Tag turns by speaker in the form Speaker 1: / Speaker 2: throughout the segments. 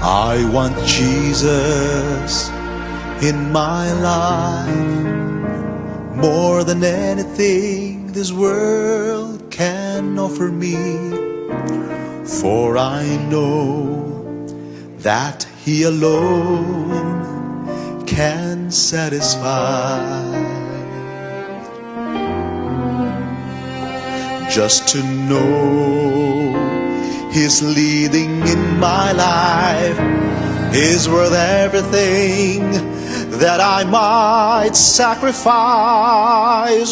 Speaker 1: I want Jesus in my life more than anything this world can offer me, for I know that He alone can satisfy. Just to know He's leading in my life is worth everything that I might sacrifice.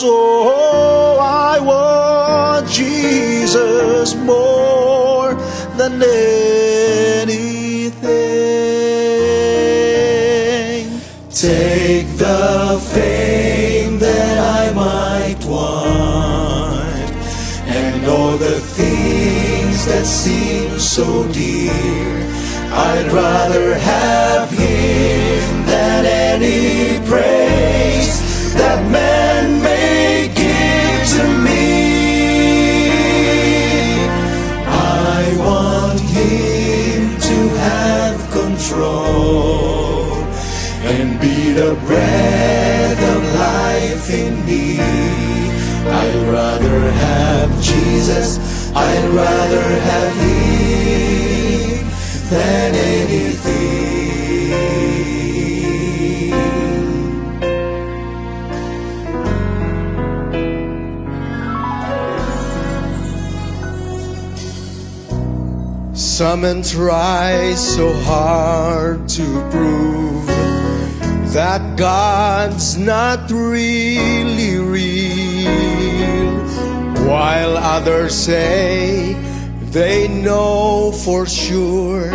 Speaker 1: Oh, I want Jesus more than anything.
Speaker 2: Take the fame that I might want, and all the things that seem so dear. I'd rather have Him than any praise that man may give to me. I want Him to have control and be the breath of life in me. I'd rather have Jesus, I'd rather have Him than anything. Some men try so hard to prove that God's not really real, while others say they know for sure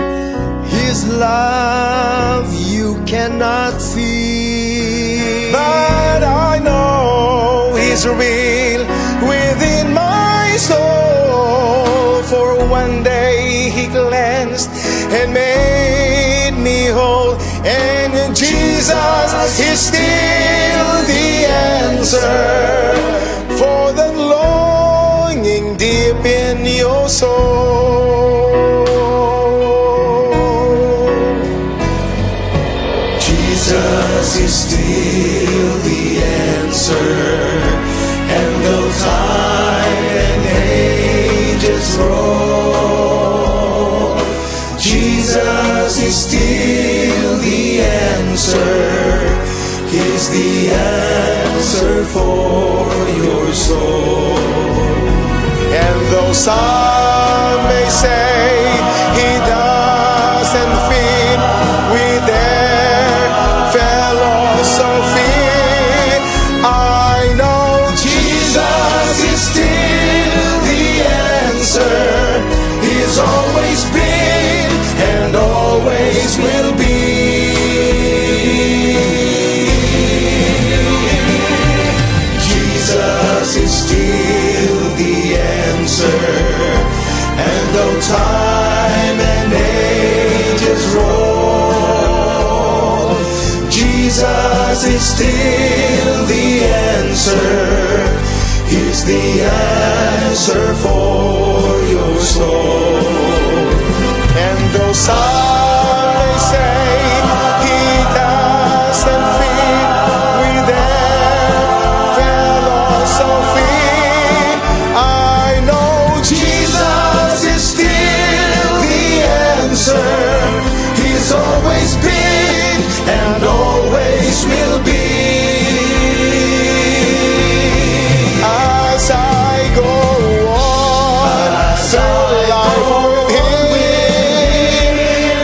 Speaker 2: His love you cannot feel. But I know He's real within my soul, for one day He cleansed and made me whole. And Jesus is still the answer for the longing deep in your soul. Jesus is still the answer, and though time and ages roll, Jesus is still the answer. He's the answer for your soul. And though some may say He doesn't fit with their philosophy, I know Jesus is still the answer. He's always been and always will be. Jesus is still the answer, and though time and ages roll, Jesus is still the answer. He's the answer for your soul. And though some may say He doesn't fit with their philosophy, I know Jesus is still the answer. He's always been and always will be. As I go on through life with Him,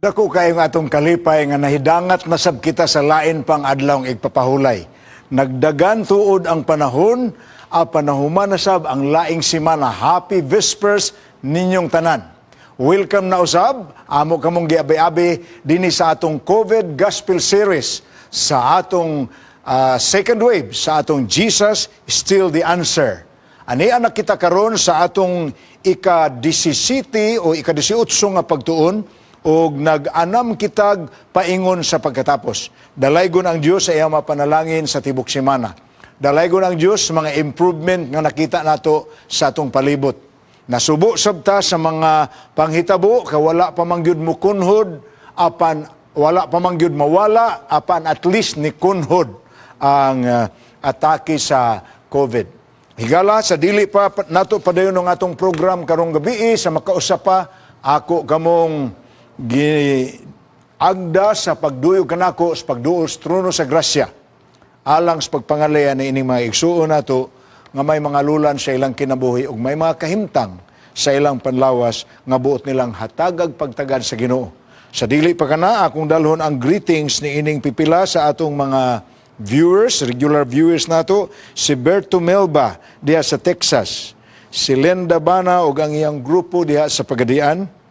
Speaker 3: Dako kayo nga atong kalipay nga nahidangat na sab kita sa lain pang adlaw igpapahulay. Nagdagan tuod ang panahon, panahuman na sab ang laing simana. Happy Vespers ninyong tanan. Welcome na usab, amo kamong giabi-abi dinhi sa atong COVID Gospel Series sa atong second wave, sa atong Jesus Still the Answer. Ani anak kita karon sa atong ika-17 o ika-18 nga pagtuon, og nag-anam kitag paingon sa pagkatapos. Dalaygon ang Dios sa iyang mapanalangin sa tibok semana. Dalaygon ang Dios mga improvement nga nakita nato sa atong palibot. Nasubo sabta sa mga panghitabo ka wala pa mangyud mo kunhod, apan wala pa mangyud mawala, apan at least ni kunhod ang atake sa COVID. Higala sa dili pa nato padayon ng atong program karong gabi sa makausap pa ako kamong giagda sa pagduyog kanako sa pagduol sa trono sa grasya alang sa pagpangalayan ni ining mga igsuon nato nga may mga lulan sa ilang kinabuhi ug may mga kahimtang sa ilang panlawas nga buot nilang hatagag pagtagad sa Ginoo. Sa dili pa kana akong dalhon ang greetings ni ining pipila sa atong mga viewers, regular viewers nato, si Berto Melba diha sa Texas, si Lenda Bana ug ang iyang grupo diha sa Pagadian,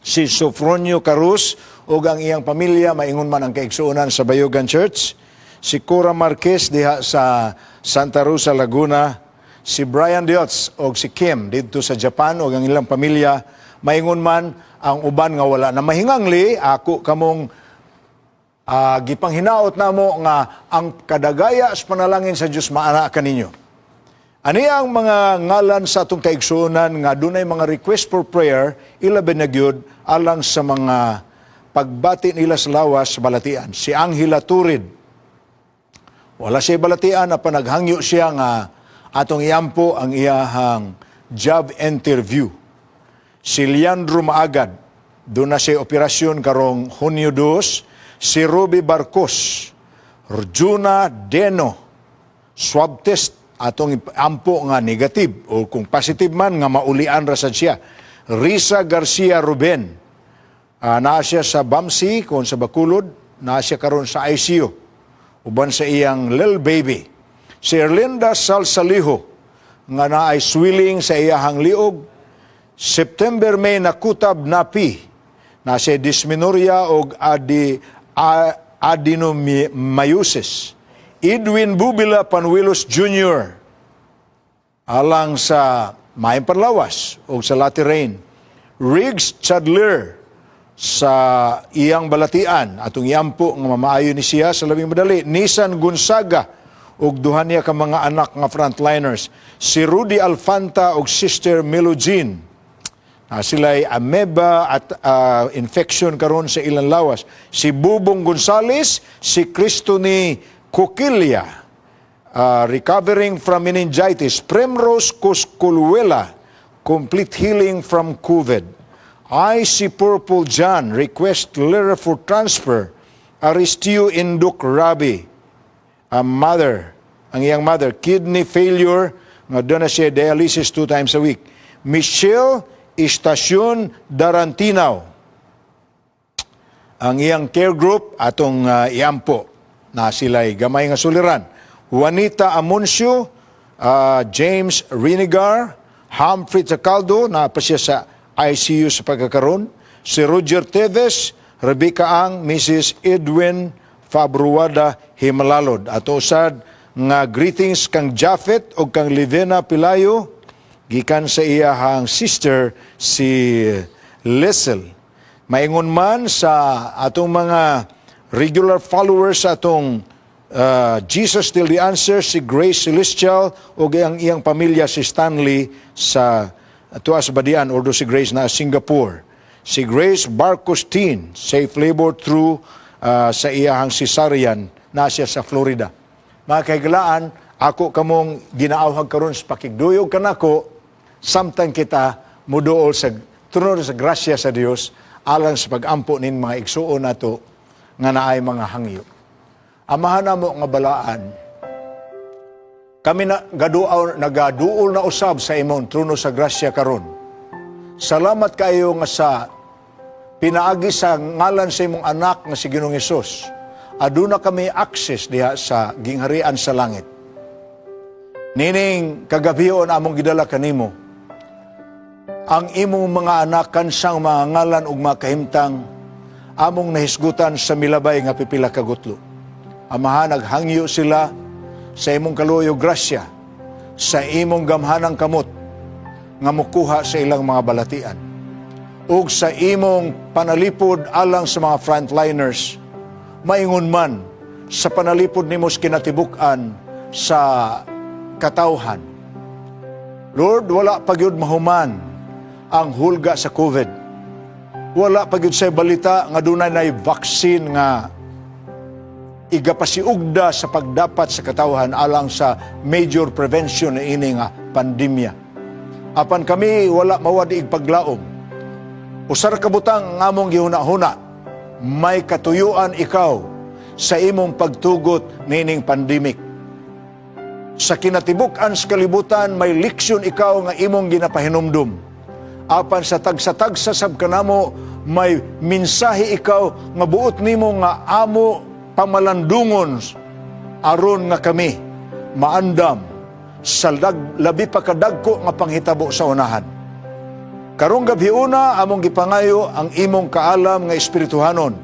Speaker 3: si Sofronio Carus o ang iyang pamilya, maingon man ang kaigsuonan sa Bayogan Church, si Cora Marquez diha sa Santa Rosa, Laguna, si Brian Diots o si Kim dito sa Japan o ang ilang pamilya, maingon man ang uban nga wala na mahingangli, ako kamong gipanghinaot namo nga ang kadagaya sa panalangin sa Dios maana kaninyo. Ani ang mga ngalan sa atong kaigsuonan nga dunay mga request for prayer, ilabi na gyud alang sa mga pagbati nila sa lawas sa balatian. Si Angela Turid, wala siya balatian na panaghangyo siya nga atong iyampo ang iyahang job interview. Si Leandro Maagad, doon na siya operasyon karong Hunyo 2. Si Ruby Barcos, Rjuna Deno, swab test atong ampo nga negative o kung positive man nga maulian ra sad siya. Risa Garcia Ruben, naa siya sa BAMC kung sa Bacolod, naa siya karon sa ICU uban sa iyang little baby. Si Erlinda Salsaliho nga naay swelling sa iyahang liog. September May nakutab napi, na siya dysmenorrhea og adenomyosis. Edwin Bubila Panuelos Jr. alang sa Mayang Panlawas o sa Lateran. Riggs Chadler sa iyang balatian atong iyampo nga mamaayo ni siya sa labing madali. Nisan Gonzaga og duha niya ka mga anak nga frontliners. Si Rudy Alfanta og Sister Melogene. Sila'y ameba at infection karon sa ilang lawas. Si Bubong Gonzales, si Cristoni Coquilla, recovering from meningitis. Primrose Cosculuela, complete healing from COVID. I.C. Purple John, request letter for transfer. Aristio Induk Rabi, ang iyang mother, kidney failure, nga doon na siya dialysis 2 times a week. Michelle Estacion Darantinaw, ang iyang care group, atong iyampo, na sila'y gamay nga suliran. Juanita Amuncio, James Rinigar, Humphrey Tacaldo, na pa siya sa ICU sa pagkakaroon. Si Roger Teves, Rebecca Ang, Mrs. Edwin Fabruada Himalalod. At usad nga greetings kang Jafet o kang Livena Pilayo, gikan sa iyahang sister si Lissel. Maingon man sa atong mga regular followers atong Jesus Still the Answer, si Grace Celestial o ang iyang pamilya si Stanley sa Tuas Badian, although si Grace na Singapore. Si Grace Barcostin, safe labor through sa iyahang cesarean, na siya sa Florida. Mga kaigalaan, ako kamong ginaawhag karon sa pakigduyog kanako, samtang kita muduol sa trono sa grasya sa Dios alang sa pagampo nin mga igsuon nato nga naay mga hangyo. Amahan na mo nga balaan, kami nagaduol na usab sa imong trono sa grasya karon. Salamat kayo nga sa pinaagi sa ngalan sa imong anak nga si Ginoong Hesus, aduna kami access diha sa gingharian sa langit. Nining kagabion among gidala kanimo, ang imong mga anak kansang mga ngalan ug mga kahimtang among nahisgutan sa milabay nga pipila ka gutlo. Amahan, naghangyo sila sa imong kaluoy ug grasya, sa imong gamhanang kamot nga mukuha sa ilang mga balatian, ug sa imong panalipod alang sa mga frontliners, maingon man sa panalipod nimo sa kinatibuk-an sa katawhan. Lord, wala pagyud mahuman ang hulga sa COVID. Wala pagyud sa balita nga dunay nay vaccine nga igapasiugda sa pagdapat sa katawhan alang sa major prevention na ini nga pandemya. Apan kami wala mawadi paglaom. Usar ka butang nga among gihuna-huna, may katuyuan ikaw sa imong pagtugot nining pandemic. Sa kinatibuk-an sa kalibutan, may leksyon ikaw nga imong ginapahinumdum. Apan sa tagsa-tagsa sab kanamo, may minsahe ikaw nga buot nimo nga amo pamalandungon aron nga kami maandam sa labi pa kadagko nga panghitabo sa unahan. Karong gabiuna among gipangayo ang imong kaalam nga espirituhanon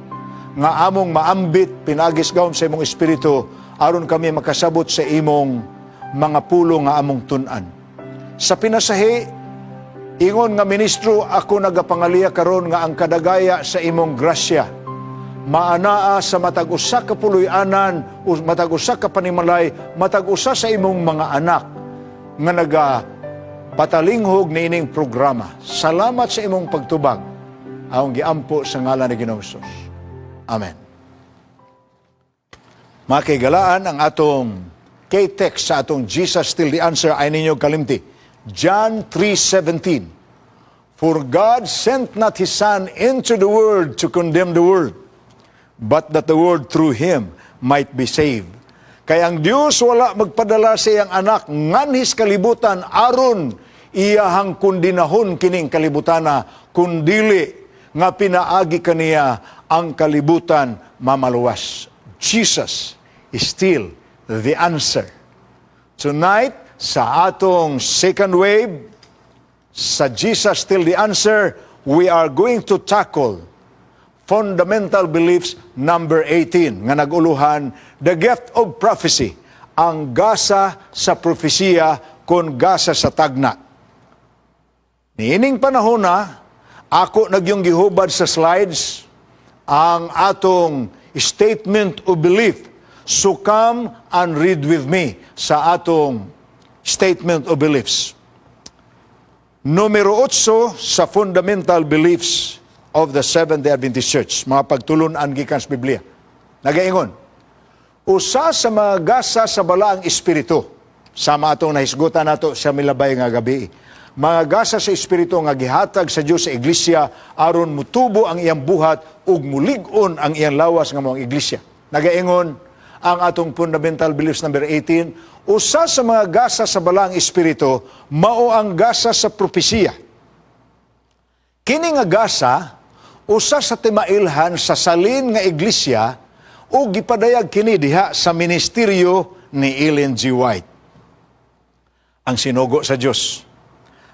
Speaker 3: nga among maambit pinagis gawom sa imong espiritu aron kami makasabot sa imong mga pulo nga among tun-an. Sa pinasahi, ingon nga ministro, ako nagapangaliya karon nga ang kadagaya sa imong grasya maanaa sa matag-usa ka puloy-anan o matag-usa ka panimalay, matag-usa sa imong mga anak nga nagapatalinghog ni ining programa. Salamat sa imong pagtubag. Aong giampo sa ngalan ni Ginoong Hesus. Amen. Makigalaan ang atong K-text sa atong Jesus Still the Answer ay ninyo kalimti. John 3:17. For God sent not His Son into the world to condemn the world, but that the world through Him might be saved. Kaya ang Diyos wala magpadala sa iyang anak nganhis kalibutan aron iyahang kundinahon kining kalibutana, kundili nga pinaagi kaniya ang kalibutan mamaluwas. Jesus is still the answer. Tonight, sa atong second wave, sa Jesus Still the Answer, we are going to tackle fundamental beliefs number 18 nga naguluhan, the gift of prophecy, ang gasa sa propesiya kon gasa sa tagna. Niining panahon na, ako nagyong gihubad sa slides ang atong statement of belief. So come and read with me sa atong statement of beliefs. Numero 8 sa fundamental beliefs of the Seventh-day Adventist Church, mga pagtulunan gikan sa Biblia. Nagaingon, usa sa mga gasa sa balaang espiritu, sama atong nahisgutan nato sa milabay nga gabi, mga gasa sa espiritu nga gihatag sa Dios sa iglesia aron mutubo ang iyang buhat ug mulig-on ang iyang lawas nga mga iglesia. Nagaingon ang atong fundamental beliefs number 18, usa sa mga gasa sa balaang espiritu mao ang gasa sa propesiya. Kini nga gasa usa sa timailhan sa salin nga iglesia ug gipadayag kini diha sa ministeryo ni Ellen G. White. Ang sinugo sa Dios.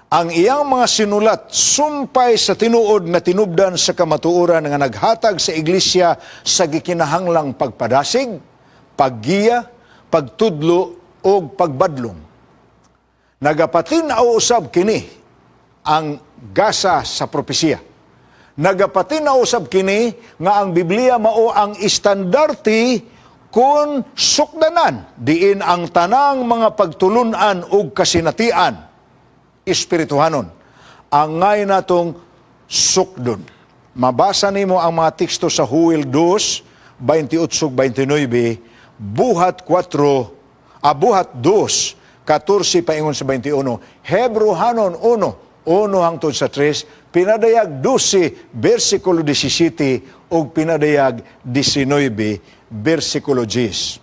Speaker 3: Ang iyang mga sinulat sumpay sa tinuod nga tinubdan sa kamatuoran nga naghatag sa iglesia sa gikinahanglang pagpadasig, paggiya, pagtudlo o pagbadlong. Nagapatinaw usab kini ang gasa sa propesiya. Nagapatinaw usab kini nga ang Biblia mao ang istandarte kun sukdanan diin ang tanang mga pagtulunan ug kasinatian espirituhanon. Angay natong sukdon. Mabasa nimo ang mga teksto sa Joel 2, 28-29, Buhat 2, 14 paingon sa 21, Hebrohanon 1 hangtod sa 3, pinadayag 12, versikulo 17, o pinadayag 19, versikulo 10.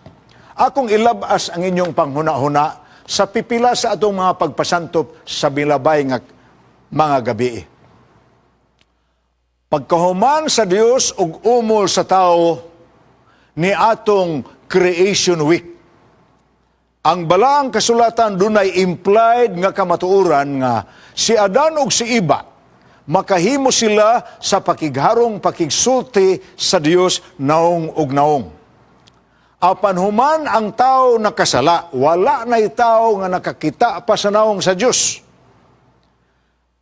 Speaker 3: Akong ilabas ang inyong panghuna-huna sa pipila sa atong mga pagpasantop sa bilabay nga mga gabi. Pagkahuman sa Dios ug umol sa tao ni atong Creation Week. Ang balaang kasulatan dunay implied nga kamatuoran nga si Adan ug si Eva makahimo sila sa pakigharong pakigsulti sa Dios naong ug naong. Apan human ang tao nakasala, wala na'y tao nga nakakita pa sa naong sa Dios.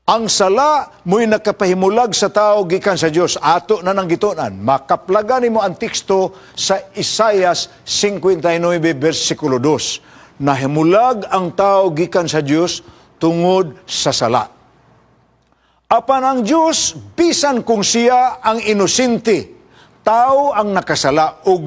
Speaker 3: Ang sala mo'y nakapahimulag sa tao gikan sa Dios. Ato na nang gitunan. Makaplagan nimo ang teksto sa Isaias 59 versikulo 2. Nahimulag ang tao gikan sa Dios tungod sa sala. Apan ang Dios bisan kung siya ang inosente, tao ang nakasala ug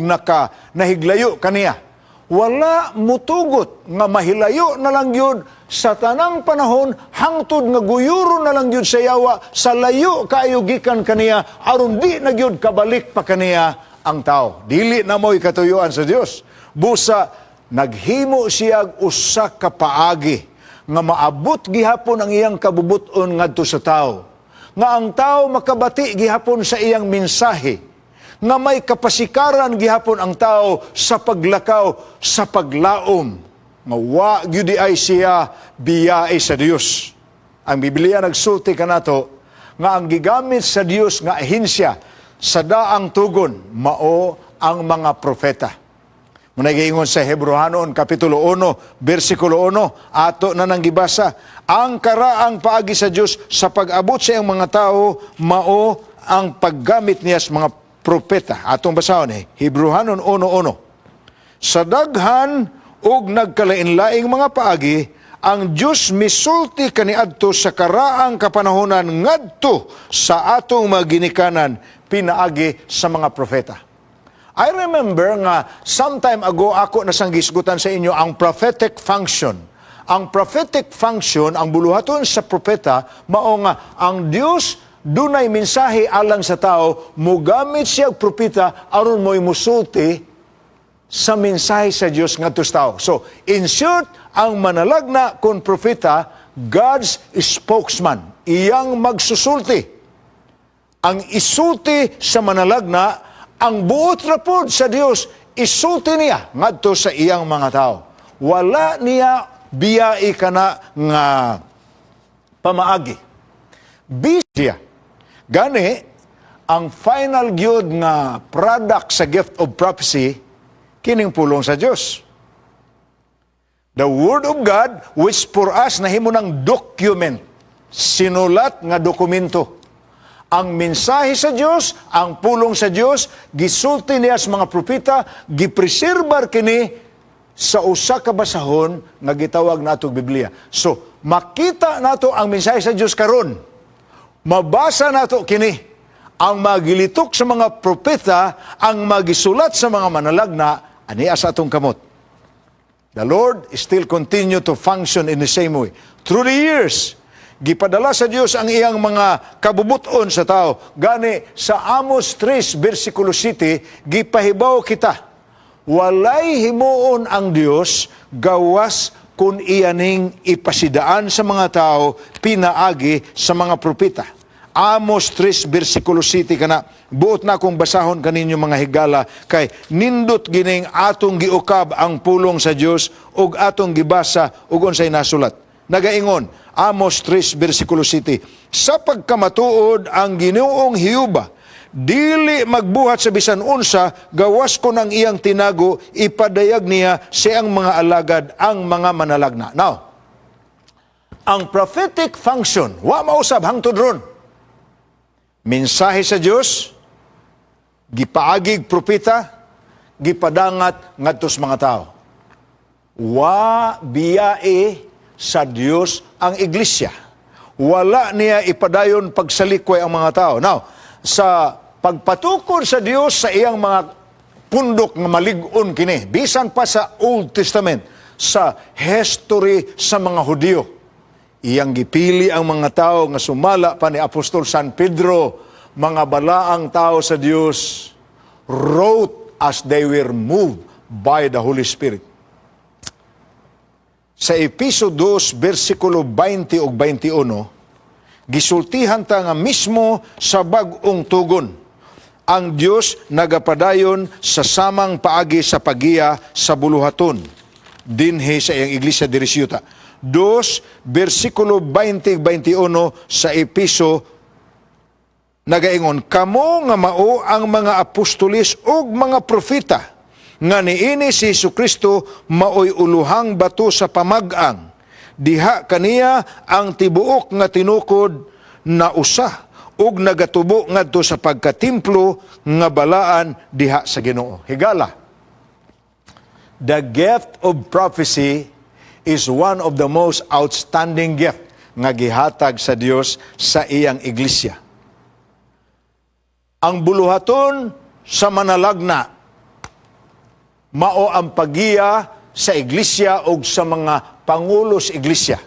Speaker 3: nahiglayo kaniya. Wala mutugot nga mahilayo na lang yun sa tanang panahon hangtod nga guyuro na lang yun sa yawa sa layo kaayo gikan kaniya aron di na gyud kabalik pa kaniya ang tao. Dili na mo'y katuyuan sa Dios. Busa naghimo siya usa ka paagi nga maabot gihapon ang iyang kabubuton ngadto sa tao. Nga ang tao makabati gihapon sa iyang mensahe. Nga may kapasikaran gihapon ang tao sa paglakaw, sa paglaom. Nga wa gyud ay siya biyae sa Dios. Ang Biblia nagsulti kanato nga ang gigamit sa Dios nga ahensya sa daang tugon mao ang mga propeta. Muna giingon sa Hebrehanon kapitulo 1 bersikulo 1 ato na nang gibasa, ang karaang paagi sa Dios sa pag-abot sa iyang mga tao mao ang paggamit niya sa mga propeta. Atong basahon Hebrehanon 1:1. Sa daghan ug nagkalain-laing mga paagi, ang Dios misulti kaniadto sa karaang kapanahonan ngadto sa atong mga ginikanan pinaagi sa mga propeta. I remember nga sometime ago ako nasanggisgutan sa inyo ang prophetic function. Ang prophetic function, ang buluhaton sa propeta, mao nga ang Dios dunay mensahe alang sa tao, mugamit siya og propeta aron mo'y musulti sa mensahe sa Dios ngadto sa tao. So, in short, ang manalagna kon propeta, God's spokesman, iyang magsusulti. Ang isulti sa manalagna, ang buot rapod sa Dios, isulti niya ngadto sa iyang mga tao. Wala niya biyai kana nga pamaagi. Bisya. Gani, ang final gyud nga product sa gift of prophecy, kining pulong sa Dios. The Word of God, which for us nahimo ng document, sinulat nga dokumento. Ang mensahe sa Dios, ang pulong sa Dios, gisulti niya sa mga propeta, gipreserbar kini sa usa ka basahon nga gitawag natong Biblia. So, makita nato ang mensahe sa Dios karon. Mabasa nato kini. Ang magilitok sa mga propeta, ang magisulat sa mga manalagna, aniya sa atong kamot. The Lord still continue to function in the same way. Through the years, gipadala sa Dios ang iyang mga kabubuton sa tao. Gani sa Amos 3 versikulo 7 gipahibaw kita, walay himuon ang Dios gawas kun iyaning ipasidaan sa mga tao pinaagi sa mga propeta. Amos 3 versikulo 7 kana, buot na akong basahon kaninyo mga higala, kay nindot gining atong giukab ang pulong sa Dios ug atong gibasa ug unsay nasulat. Nagaingon, Amos 3 versikulo 7, sa pagkamatuod ang Ginoong Hiyuba, dili magbuhat sa bisan unsa, gawas ko ng iyang tinago, ipadayag niya siyang mga alagad, ang mga manalagna. Now, ang prophetic function, wa mausab hangtod ron. Mensahe sa Dios, gipaagig propeta, gipadangat ngadto sa mga tao. Wa biyae sa Dios ang iglesia. Wala niya ipadayon pagsalikway ang mga tao. Now, sa pagpatukod sa Dios sa iyang mga pundok nga malig-on kini, bisan pa sa Old Testament, sa history sa mga Hudyo, iyang gipili ang mga tao nga sumala pa ni Apostol San Pedro, mga balaang tao sa Dios, wrote as they were moved by the Holy Spirit. Sa Episo 2, versikulo 20 ug 21, gisultihan ta nga mismo sa bag-ong tugon. Ang Dios nagapadayon sa samang paagi sa pagiya sa buluhaton dinhi sa iyang iglesia diri sa yuta. 2 bersikulo 20-21 sa Episo nagaingon, kamo nga mao ang mga apostolis ug mga propeta nga niini si Jesucristo maoy uluhang bato sa pamag-ang. Diha kaniya ang tibuok nga tinukod na usa ug nagatubo ngadto sa pagkatimplo nga balaan diha sa Ginoo. Higala, the gift of prophecy is one of the most outstanding gift nga gihatag sa Dios sa iyang iglesia. Ang buluhaton sa manalagna mao ang pagiya sa iglesia ug sa mga pangulos iglesia.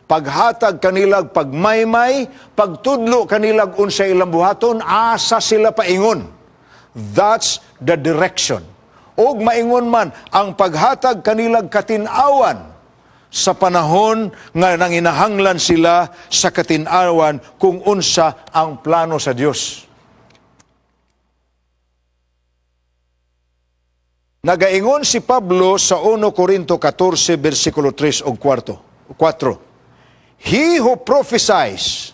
Speaker 3: Paghatag kanilag pagmaymay, pagtudlo kanilag unsa ilang buhaton, asa sila paingon. That's the direction. Og maingon man ang paghatag kanilag katin-awan sa panahon nga nanginahanglan sila sa katin-awan kung unsa ang plano sa Dios. Nagaingon si Pablo sa 1 Corinto 14 bersikulo 3 o 4. He who prophesies,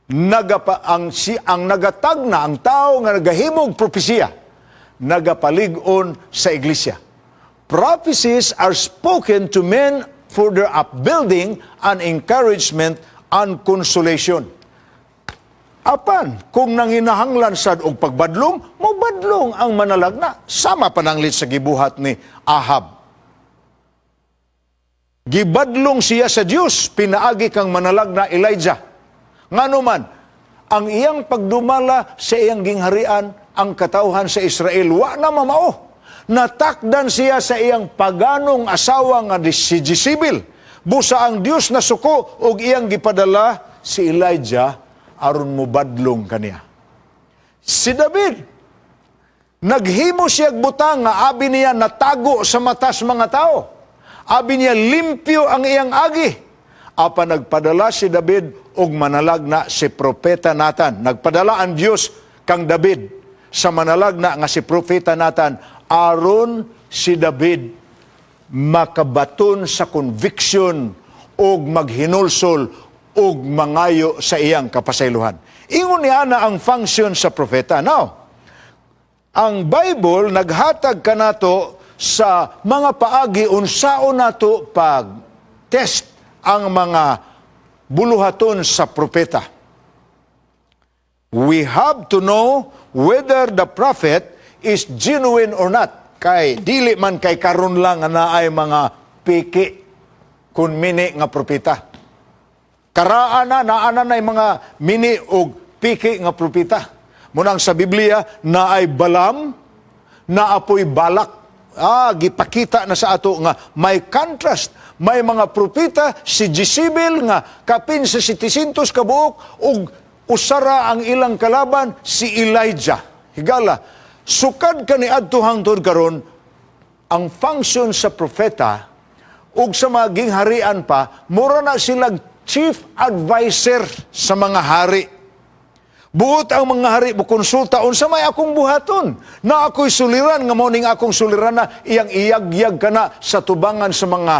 Speaker 3: ang nagatagna, ang tao nga nagahimog propesya, nagapalig-on sa iglesia. Prophecies are spoken to men for their upbuilding and encouragement and consolation. Apan, kung nanginahanglan sad og pagbadlong, mobadlong ang manalagna. Sama pananglit sa gibuhat ni Ahab. Gibadlong siya sa Dios, pinaagi kang manalagna Elijah. Ngano man, ang iyang pagdumala sa iyang gingharian, ang katawhan sa Israel, wa na mamao. Natakdan siya sa iyang paganong asawa nga si Jezebel. Busa ang Dios na suko og iyang gipadala si Elijah aron mo badlong kaniya. Si David, naghimo siya butang nga abi niya natago sa matas mga tao. Abi niya limpyo ang iyang agi. Apa nagpadala si David og manalagna si propeta Nathan. Nagpadala ang Dios kang David sa manalagna nga si propeta Nathan aron si David makabaton sa conviction og maghinulsol og mangayo sa iyang kapasaylohan. Ingon niya na ang function sa propeta. Now, ang Bible naghatag kanato sa mga paagi unsaon nato pag test ang mga buluhaton sa propeta. We have to know whether the prophet is genuine or not. Kay dili man kay karon lang na ay mga piki kun mini nga propeta. Karaan na naana mga mini og piki nga propeta. Munang sa Biblia na ay Balaam, na apoy Balak. Gipakita na sa ato nga may contrast. May mga propeta si Jezebel nga kapin sa 700 kabuok ug usara ang ilang kalaban si Elijah. Higala, sukad kani adto hangtod karon ang function sa propeta ug sa mga gingharian pa, mura na silang chief advisor sa mga hari. Buot ang mga hari bukonsulta unsa may akong buhaton. Na ako'y suliran nga morning akong suliran na iyang iyag-yag kana sa tubangan sa mga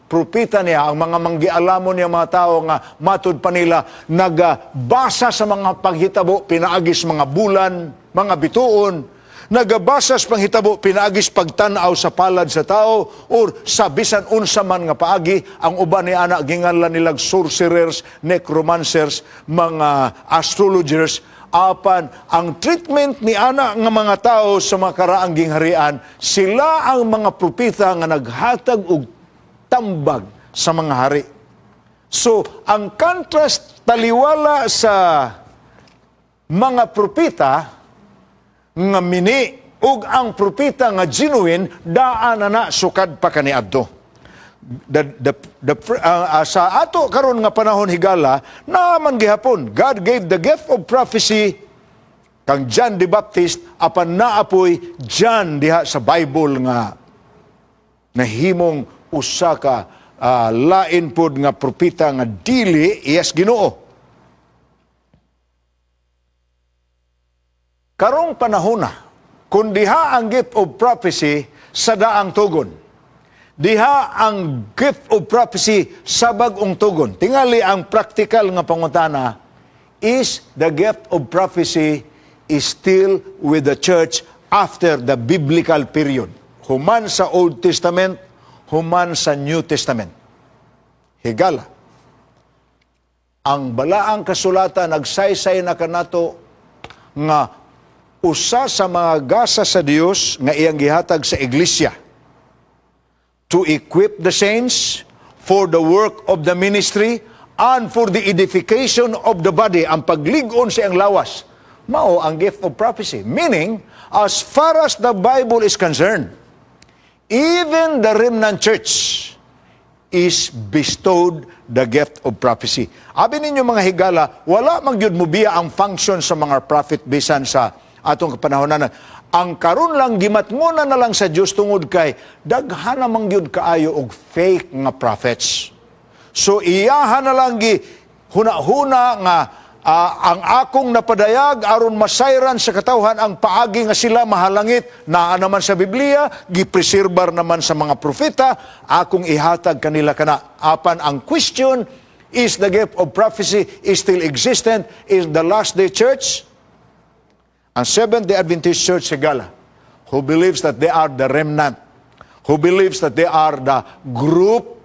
Speaker 3: propeta niya, ang mga manggialamon niya mga tao nga matud pa nila nagabasa sa mga paghitabo pinaagis mga bulan, mga bituon. Nagabasa sa panghitabo pinaagis pagtan-aw sa palad sa tao or sa bisan unsa man nga paagi. Ang uban ni ana ginganlan nilag sorcerers, necromancers, mga astrologers. Apan ang treatment ni ana nga mga tao sa mga karaang gingharian, sila ang mga propeta nga naghatag og tambag sa mga hari. So ang contrast taliwala sa mga propeta nga mini ug ang propeta nga genuine daan na sukad pa kaniadto. Sa ato karon nga panahon higala naman gihapon God gave the gift of prophecy kang John the Baptist apan naapoy John diha sa Bible nga nahimong usa ka lain pod nga propeta nga dili iyas Ginoo. karong panahon na, kung diha ang gift of prophecy sa daang tugon, diha ang gift of prophecy sa bagong tugon. Tingali ang practical nga pangutana, is the gift of prophecy is still with the church after the biblical period. Human sa Old Testament, human sa New Testament. Higala. Ang balaang kasulatan nagsaysay na kanato nga usa sa mga gasa sa Dios nga iyang gihatag sa iglesia to equip the saints for the work of the ministry and for the edification of the body, ang paglig-on sa iyang lawas, mao ang gift of prophecy. Meaning, as far as the Bible is concerned, even the remnant church is bestowed the gift of prophecy. Abi ninyo mga higala, wala magyud mo biya ang function sa mga prophet bisan sa atong kapanahonan. Ang karon lang gimatngunan na lang sa Dios tungod kay daghan na mangyud kaayo og fake nga prophets. So iyahan na lang gi huna-huna nga ang akong napadayag aron masayran sa katawhan ang paagi nga sila mahalangit, naa naman sa Biblia, gipreserbar naman sa mga propeta, akong ihatag kanila kana. Apan ang question, is the gift of prophecy is still existent? Is the last day church? Ang Seventh-day Adventist Church Sigala, who believes that they are the remnant, who believes that they are the group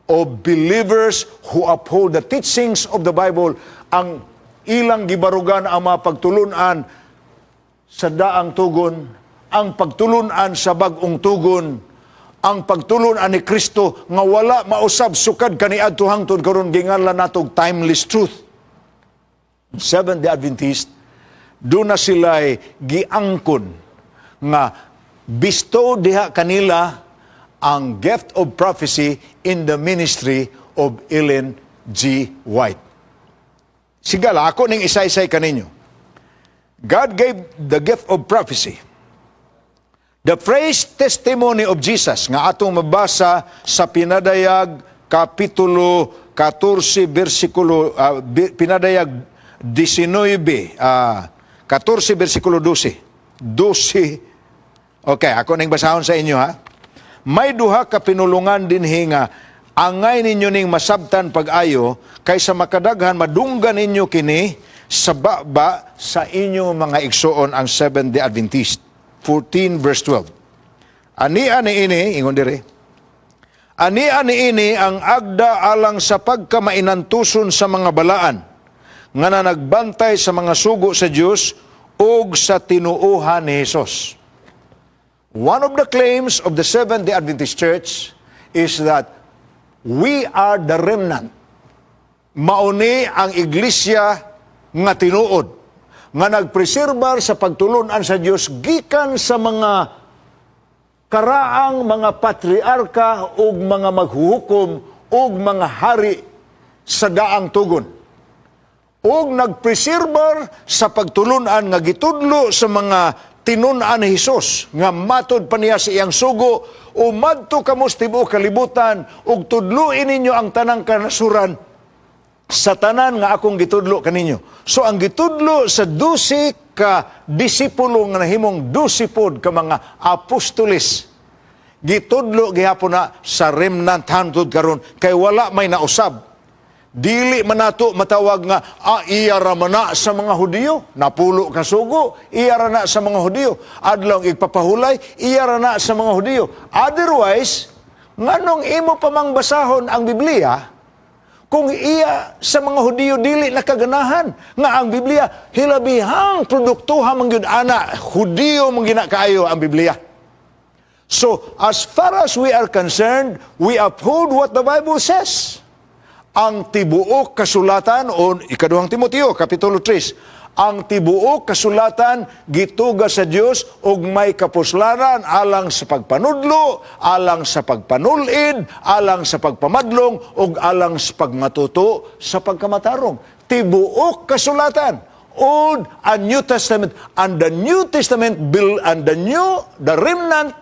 Speaker 3: of believers who uphold the teachings of the Bible, ang ilang gibarugan ang mga pagtulunan sa daang tugon, ang pagtulunan sa bagong tugon, ang pagtulunan ni Kristo nga wala mausab sukad kaniadto hangtod karon ginganlan natog timeless truth. Seventh-day Adventist, doon na sila'y giangkon nga bestow diha kanila ang gift of prophecy in the ministry of Ellen G. White. Sigala, ako ning isaysay kaninyo. God gave the gift of prophecy. The phrase testimony of Jesus nga atong mabasa sa Pinadayag Kapitulo 14, versikulo, Pinadayag 19, 14, versikulo 12. 12. Okay, ako ning basahon sa inyo ha. May duha ka pinulungan dinhi nga angay ninyo ning masabtan pag-ayo, kaysa makadaghan madunggan ninyo kini sa baba sa inyong mga igsoon ang Seventh-day Adventist. 14 verse 12. Ani-ani ini, ingon dire, ani-ani ini ang agda alang sa pagkamainantuson sa mga balaan, nga na nagbantay sa mga sugo sa Dios ug sa tinuohan ni Hesus. One of the claims of the Seventh-day Adventist Church is that we are the remnant. Mauni ang iglesia nga tinuod, nga nagpreserbar sa pagtulunan sa Dios gikan sa mga karaang mga patriarka ug mga maghuhukom ug mga hari sa daang tugon. Ug nagpreserbar sa pagtulunan nga gitudlo sa mga tinunan ni Hesus nga matod pa niya sa iyang sugo, umadto kamo sa tibuok kalibutan ug tudluin ninyo ang tanang kanasuran sa tanan nga akong gitudlo kaninyo. So ang gitudlo sa 12 ka disipulo nga nahimong 12 pod ka mga apostoles, gitudlo gihapon na sa remnant hangtod karon kay wala may nausab. Dili man nato matawag nga iya ra man na sa mga Hudiyo, napulo ka sugo, iya ra na sa mga Hudiyo. Adlaw igpapahulay, iya ra na sa mga Hudiyo. Otherwise, nganong imo pa mang basahon ang Biblia kung iya sa mga Hudiyo dili nakaganahan nga ang Biblia hilabihang produktuha man gyud ana Hudiyo man gina kaayo ang Biblia. So, as far as we are concerned, we uphold what the Bible says. Ang tibuok kasulatan o ikaduhang Timoteo kapitulo 3, ang tibuok kasulatan gituga sa Dios ug may kapuslanan alang sa pagpanudlo, alang sa pagpanulid, alang sa pagpamadlong ug alang sa pagmatuto sa pagkamatarong. Tibuok kasulatan, Old and New Testament, and the New Testament and the remnant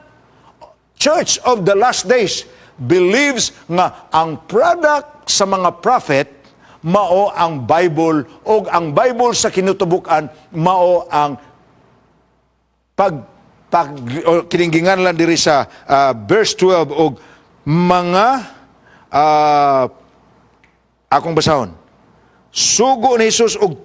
Speaker 3: church of the last days believes nga ang product sa mga prophet mao ang Bible o ang Bible sa kinutubukan mao ang kiningingan lang diri sa verse 12 og mga akong basahon. Sugo ni Jesus og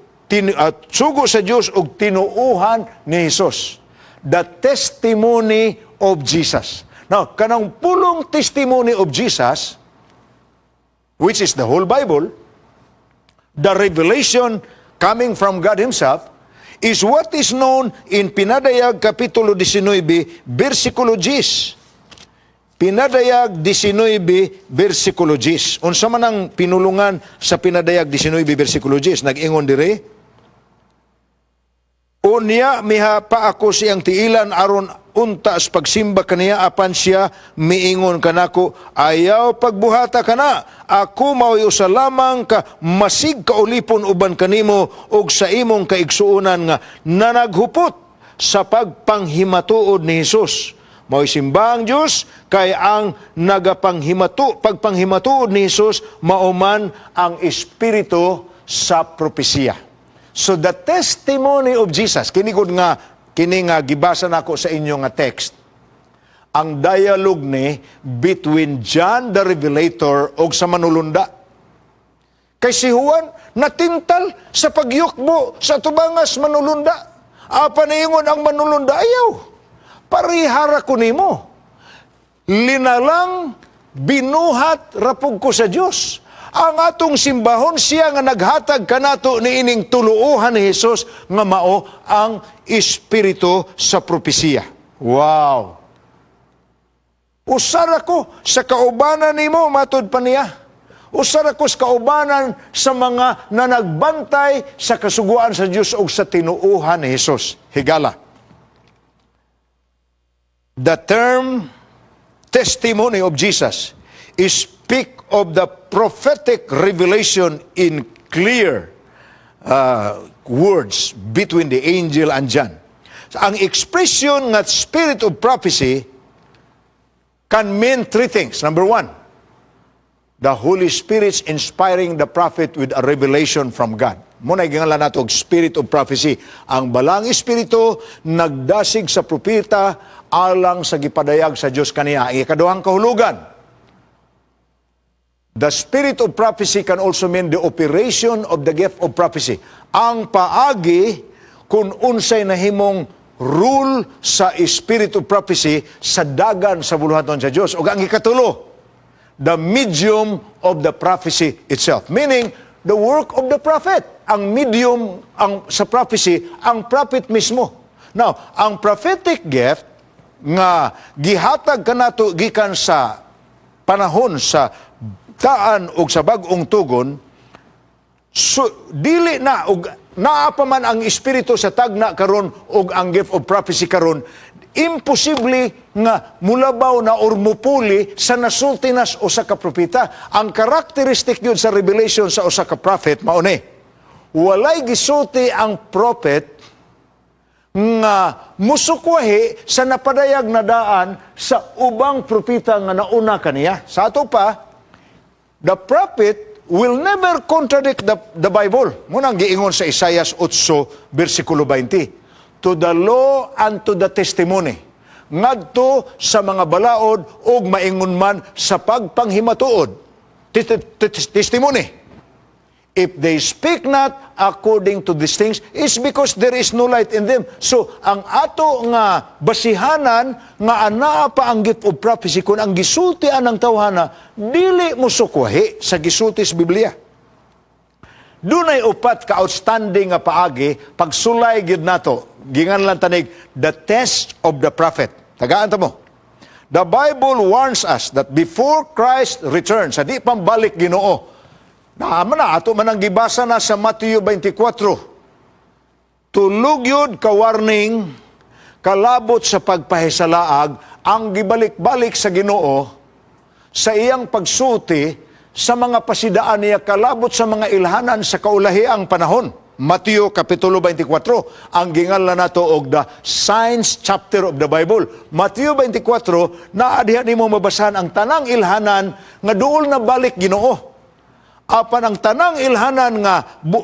Speaker 3: sugo sa Dios og tinuuhan ni Jesus. The testimony of Jesus. Now, kanang pulong testimony of Jesus, which is the whole Bible, the revelation coming from God Himself, is what is known in Pinadayag Kapitulo 19, versikulo 10. Pinadayag 19, versikulo 10. Unsa man ang pinulungan sa Pinadayag 19, versikulo 10? Nag-ingon dire, unya miha pa ako siyang tiilan aron untas pagsimba kaniya apan siya miingon kanako, ayaw pagbuhata kana, ako mao'y usa lamang ka masig kaulipon uban kanimo og sa imong kaigsuonan nga nanaghupot sa pagpanghimatuod ni Hesus. Mao'y simbang Dios kay ang pagpanghimatuod ni Hesus mauman ang espiritu sa propesiya. So the testimony of Jesus, kini nga gibasa nako sa inyo nga text, ang dialogue ni between John the Revelator og sa manulunda. Kay si Juan natintal sa pagyukbo sa tubangas manulunda. Apa niingon ang manulunda, ayaw, parihara ko nimo. Linalang binuhat rapog ko sa Dios. Ang atong simbahon siya nga naghatag kanato niining tuluuhan ni Jesus nga mao ang espiritu sa propesiya. Wow! Usara ko sa kaubanan nimo, matod pa niya. Usara ko sa kaubanan sa mga nanagbantay sa kasuguan sa Dios o sa tinuuhan ni Jesus. Higala. The term testimony of Jesus is speak of the prophetic revelation in clear words between the angel and John. Ang expression nga spirit of prophecy can mean three things. Number one, the Holy Spirit's inspiring the prophet with a revelation from God. Muna gingalan nato og spirit of prophecy. Ang balang espiritu nagdasig sa propeta alang sa gipadayag sa Dios kaniya. Ang ikaduhang kahulugan, the spirit of prophecy can also mean the operation of the gift of prophecy. Ang paagi kung unsay nahimong rule sa spirit of prophecy sa dagan sa buluhaton sa Dios. O ang ikatulo, the medium of the prophecy itself. Meaning, the work of the prophet. Ang medium sa prophecy, ang prophet mismo. Now, ang prophetic gift nga gihatag kanato gikan sa panahon sa taan og sa bag-ong tugon, so, dili na og naa pa man ang espiritu sa tagna karon og ang gift of prophecy karon, imposible nga mulabaw na or mupuli sa nasultinas o sa kapropeta. Ang karakteristik yun sa revelation sa usa ka prophet mao ni, walay gisulti ang prophet nga musukwahi sa napadayag na daan sa ubang propeta nga nauna kaniya. Sa ato pa, the prophet will never contradict the Bible. Munang giingon sa Isaiah 8, versikulo 20. To the law and to the testimony. Ngadto sa mga balaod ug maingon man sa pagpanghimatuod. Testimony. If they speak not according to these things, it's because there is no light in them. So, ang ato nga basihanan nga anaa pa ang gift of prophecy kung ang gisultian ng tawhana, dili mo sukwahi sa gisulti sa Biblia. Dunay upat ka outstanding nga paagi pagsulay gid nato. Gingan lang tanig the test of the prophet. Tagaan ta mo. The Bible warns us that before Christ returns, sa di pambalik Ginoo, ato man ang gibasa na sa Matthew 24. Tulog yun ka-warning, kalabot sa pagpahisalaag, ang gibalik-balik sa Ginoo sa iyang pagsulti sa mga pasidaan niya kalabot sa mga ilhanan sa kaulahiang panahon. Matthew Kapitulo 24, ang gingalan nato og the science chapter of the Bible. Matthew 24, naadihan nimo mabasahan ang tanang ilhanan nga duol na balik Ginoo. Apan ang tanang ilhanan nga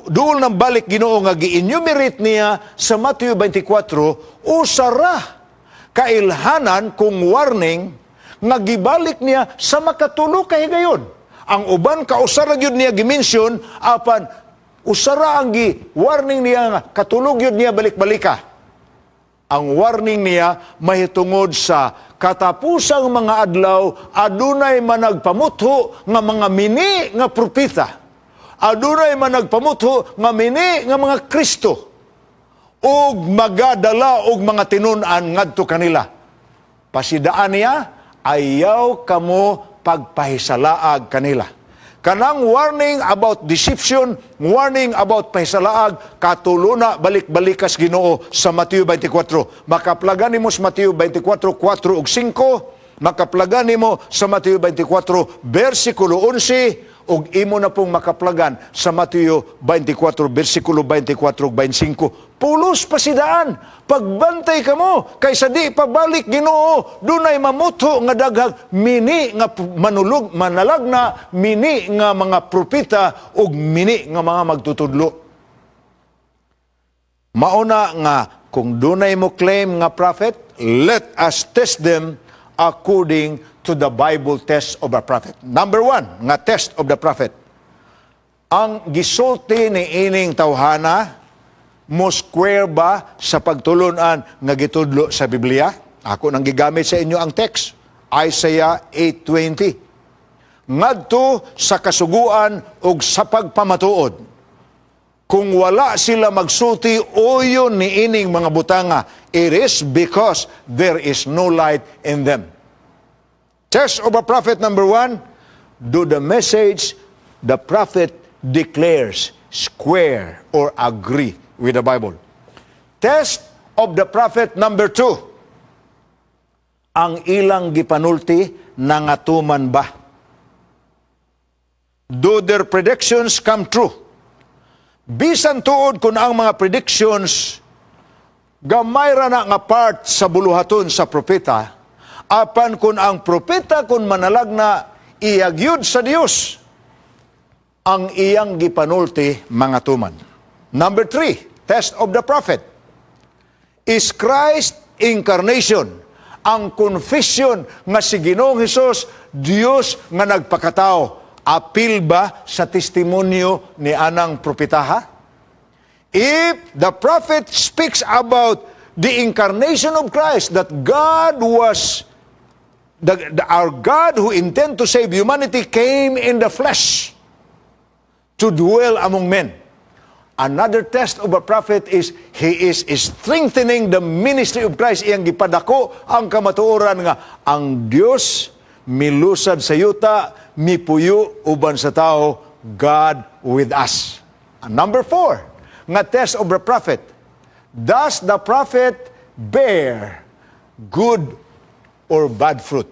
Speaker 3: duol ng balik Ginoo nga gi-enumerate niya sa Matthew 24, usara kailhanan kung warning nga gibalik niya sa makatulo ka higayon. Ang uban kausara gyud niya gimension, apan usara ang gi-warning niya nga katulog yun niya balik-balika. Ang warning niya mahitungod sa katapusang mga adlaw, adunay managpamutho nga mga mini nga propeta. Adunay managpamutho nga mini nga mga Kristo. Og magadala og mga tinun-an ngadto kanila. Pasidaan niya, ayaw kamo pagpahisalaag kanila. Kanang warning about deception, warning about pahisalaag, katuluna balik-balikas Ginoo sa Mateo 24. Makaplagan nimo sa Mateo 24, 4 ug 5, makaplagan nimo sa Mateo 24, versikulo 11, ug imo na pong makaplagan sa Mateo 24, versikulo 24 ug 25. Pulos pasidaan, pagbantay kamo, kaysa di pabalik Ginoo, dunay mamutho nga daghang mini nga manulog, manalagna, mini nga mga propeta, ug mini nga mga magtutudlo. Mauna nga, kung dunay mo claim nga prophet, let us test them according to the Bible test of a prophet. Number 1, nga test of the prophet. Ang gisulti ni ining tawhana, mo square ba sa pagtulunan nga gitudlo sa Biblia? Ako nang gigamit sa inyo ang text, Isaiah 8:20. Ngadto sa kasuguan ug sa pagpamatuod. Kung wala sila magsulti uyon ni ining mga butanga, it is because there is no light in them. Test of a prophet number 1, do the message the prophet declares square or agree with the Bible. Test of the prophet number 2, ang ilang gipanulti nangatuman ba? Do their predictions come true? Bisan tuod kung ang mga predictions gamay ra na nga part sa buluhaton sa propeta, apan kung ang propeta kung manalagna iyagyud sa Dios, ang iyang gipanulti mga tuman. Number 3, test of the prophet. Is Christ incarnation, ang confession nga si Ginoong Hesus, Dios nga nagpakatao, apil ba sa testimonyo ni anang propetaha? If the prophet speaks about the incarnation of Christ, that God was our God who intend to save humanity came in the flesh to dwell among men. Another test of a prophet is he is strengthening the ministry of Christ. Iyang gipadako ang kamatuoran nga ang Dios milusad sa yuta, mipuyo uban sa tao, God with us. And number 4, nga test of a prophet. Does the prophet bear good or bad fruit?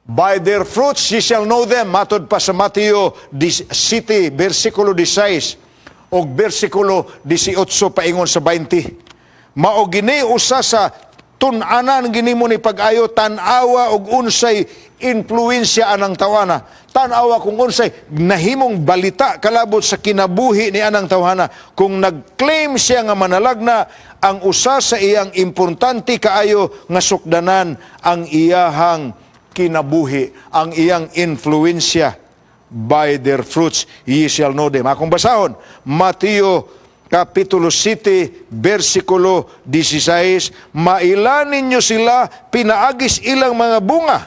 Speaker 3: By their fruits ye shall know them. Matod pa sa Mateo 7, versikulo 16 o versikulo 18 paingon sa 20. Mao gini usa sa tun-anan gini mo ni pag-ayo, tan-awa og unsay influensya anang tawana. Tan-awa kung unsay nahimong balita kalabot sa kinabuhi ni anang tawhana. Kung nag-claim siya nga manalagna, ang usa sa iyang importante kaayo nga sukdanan ang iyahang kinabuhi, ang iyang influensya. By their fruits ye shall know them. Akong basahon, Mateo Kapitulo 7, versikulo 16, mailan ninyo sila, pinaagis ilang mga bunga.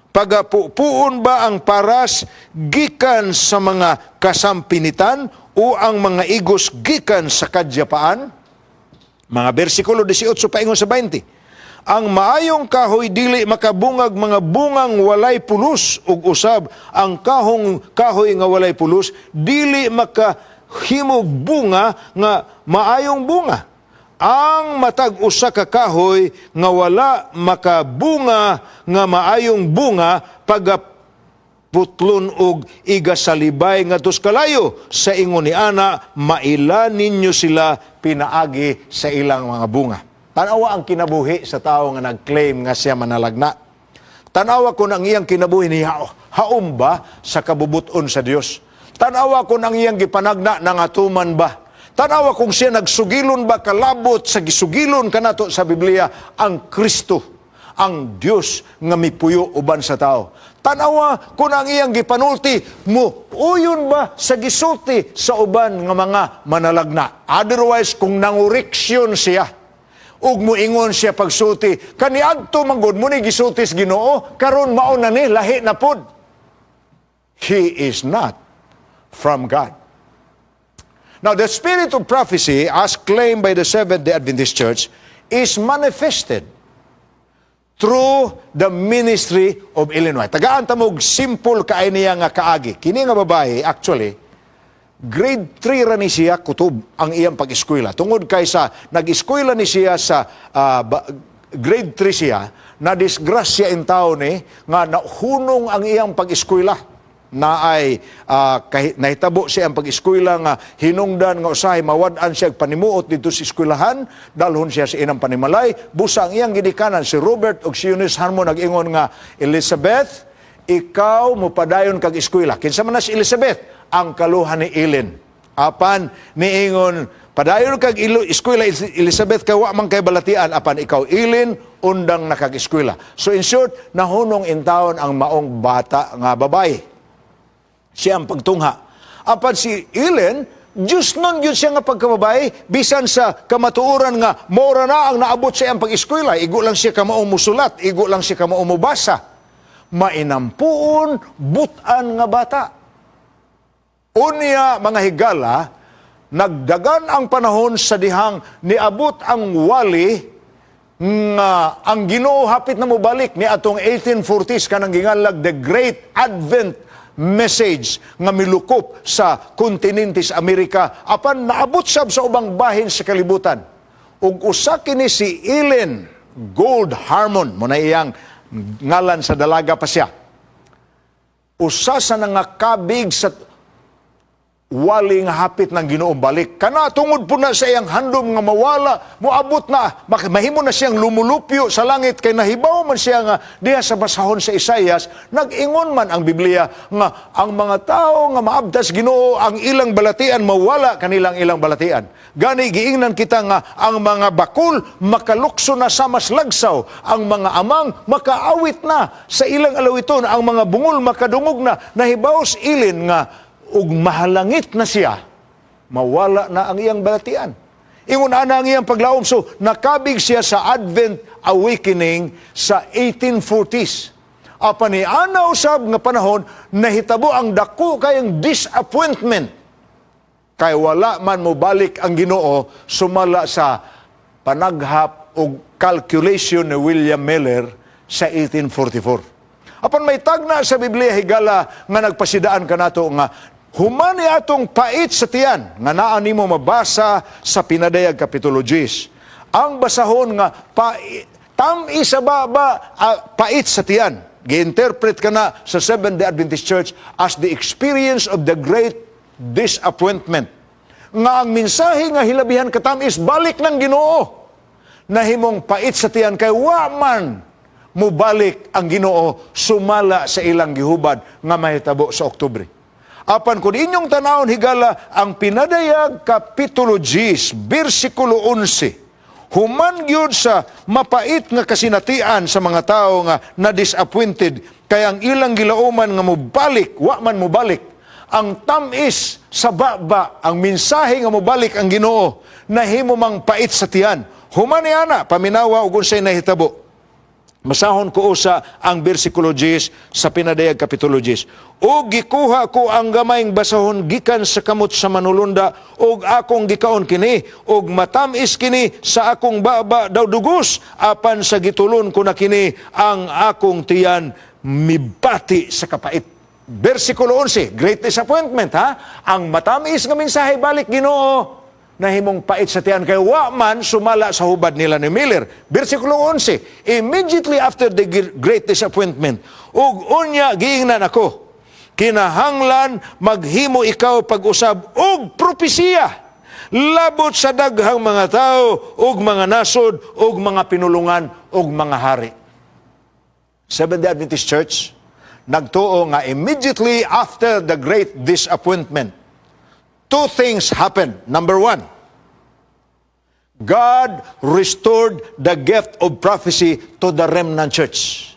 Speaker 3: Pagapupuon ba ang paras gikan sa mga kasampinitan o ang mga igos gikan sa kadyapaan? Mga versikulo 18 paingon sa 20. Ang maayong kahoy dili makabungag mga bungang walay pulos ug usab ang kahoy nga walay pulos dili makahimog bunga nga maayong bunga. Ang matag usa ka kahoy nga wala makabunga nga maayong bunga pagaputlon og igasalibay nga tuskalayo sa ingon ni ana, mailan ninyo sila pinaagi sa ilang mga bunga. Tanawa ang kinabuhi sa tao nga nag-claim nga siya manalagna. Tanawa kung ang iyang kinabuhi ni haom ba sa kabubuton sa Dios. Tanawa kung ang iyang gipanagna nangatuman ba. Tanawa kung siya nagsugilon ba kalabot sa gisugilon kanato sa Biblia ang Kristo, ang Dios nga mipuyo uban sa tao. Tanawa kung ang iyang gipanulti mo uyon ba sa gisulti sa uban nga mga manalagna. Otherwise kung nanguriksyon siya ug moingon siya pagsulti kaniadto manggod mo ni gisultis Ginoo karon mao na ni lahi na pod. He is not from God. Now, the spirit of prophecy, as claimed by the Seventh-day Adventist Church, is manifested through the ministry of Ellen White. Tagaan tamog simple kaay niya nga kaagi. Kini nga babae, actually, grade 3 ra ni siya kutob ang iyang pag-eskwela. Tungod kay sa nag-eskwela ni siya sa grade 3 siya, na disgrasya in taon nga nahunong ang iyang pag-eskwela. Na ay nahitabo siya ang pag-eskwela nga hinungdan nga usahay mawad-an siya panimuot dito sa eskwelahan, dalhon siya sa inang panimalay, busa ang iyang gidikanan si Robert ug si Eunice Harmon nag-ingon nga, Elizabeth, ikaw mupadayon kag eskwela. Kinsa man na si Elizabeth? Ang kaluhan ni Ellen. Apan niingon, padayon kag eskwela Elizabeth kay wa man kay balatian, apan ikaw Ellen undang nakag-eskwela. So in short, nahunong in taon ang maong bata nga babae. Siya ang pagtungha. Apan si Ellen, Diyos nun yun siya nga pagkababae, bisan sa kamatuuran nga, mora na ang naabot siya ang pag-eskwela, igo lang siya kamaong musulat, igo lang siya kamaong mubasa. Mainampuon, butan nga bata. Unya, mga higala, nagdagan ang panahon sa dihang niabot ang wali nga ang Ginoo hapit na mobalik ni atong 1840s kanang gingalag the Great Advent message nga milukop sa kontinentes Amerika apan naabot sab sa ubang bahin sa kalibutan. Ug usa kini si Ellen Gold Harmon mo na iyang ngalan sa dalaga pa siya. Usa sa nangakabig sa wali nga hapit ng Ginoo balik. Kana tungod po na sa iyang handom nga mawala, moabot na, mahimo na siyang lumulupyo sa langit, kay nahibaw man siya nga diha sa basahon sa Isaias, nag-ingon man ang Biblia nga ang mga tao nga maabdas Ginoo ang ilang balatian, mawala kanilang ilang balatian. Gani giingnan kita nga ang mga bakul makalukso na sa mas lagsaw, ang mga amang makaawit na sa ilang alawiton, ang mga bungol makadungog na, nahibaw sa Ellen nga ug mahalangit na siya, mawala na ang iyang balatian. Ingon ana ang iyang paglaom. So, nakabig siya sa Advent Awakening sa 1840s. Apa ni ana usab nga panahon, nahitabo ang dako kayang disappointment. Kay wala man mo balik ang Ginoo, sumala sa panaghap o calculation ni William Miller sa 1844. Apan may tagna sa Biblia higala nga nagpasidaan kanato nga humani atong pait sa tiyan nga naa nimo mabasa sa Pinadayag Kapitulo 10. Ang basahon nga tam-i sa baba pait sa tiyan. Gi-interpret kana sa Seventh-day Adventist Church as the experience of the great disappointment. Nga ang mensahe nga hilabihan katamis balik ng Ginoo. Nahimong pait sa tiyan kay wa man mubalik ang Ginoo sumala sa ilang gihubad nga mahitabo sa Oktubre. Apan kung inyong tanawon higala ang Pinadayag Kapitulo 10, versikulo 11, human gyud sa mapait nga kasinatian sa mga tao nga na-disappointed kay ang ilang gilauman nga mubalik, wa man mubalik. Ang tamis sa baba, ang mensahe nga mubalik ang Ginoo, nahimo mang pait sa tiyan. Human niana, paminawa ug unsay nahitabo. Masahon ko usa ang bersikulo 10 sa Pinadayag Kapitulo 10. O gikuha ko ang gamayng basahon gikan sa kamot sa manulunda, og akong gikaon kini, og matamis kini sa akong baba daw dugos, apan sa gitulon ko na kini ang akong tiyan mibati sa kapait. Bersikulo 11, great disappointment ha? Ang matamis nga mensahe balik Ginoo, nahimong pait sa tiyan kay wa man sumala sa hubad nila ni Miller. Versikulo 11, immediately after the great disappointment, ug unya giingnan ako, kinahanglan maghimo ikaw pag-usab og propesiya labot sa daghang mga tao ug mga nasod ug mga pinulungan ug mga hari. Seventh-day Adventist Church, nagtuo nga immediately after the great disappointment, two things happened. Number one, God restored the gift of prophecy to the remnant church.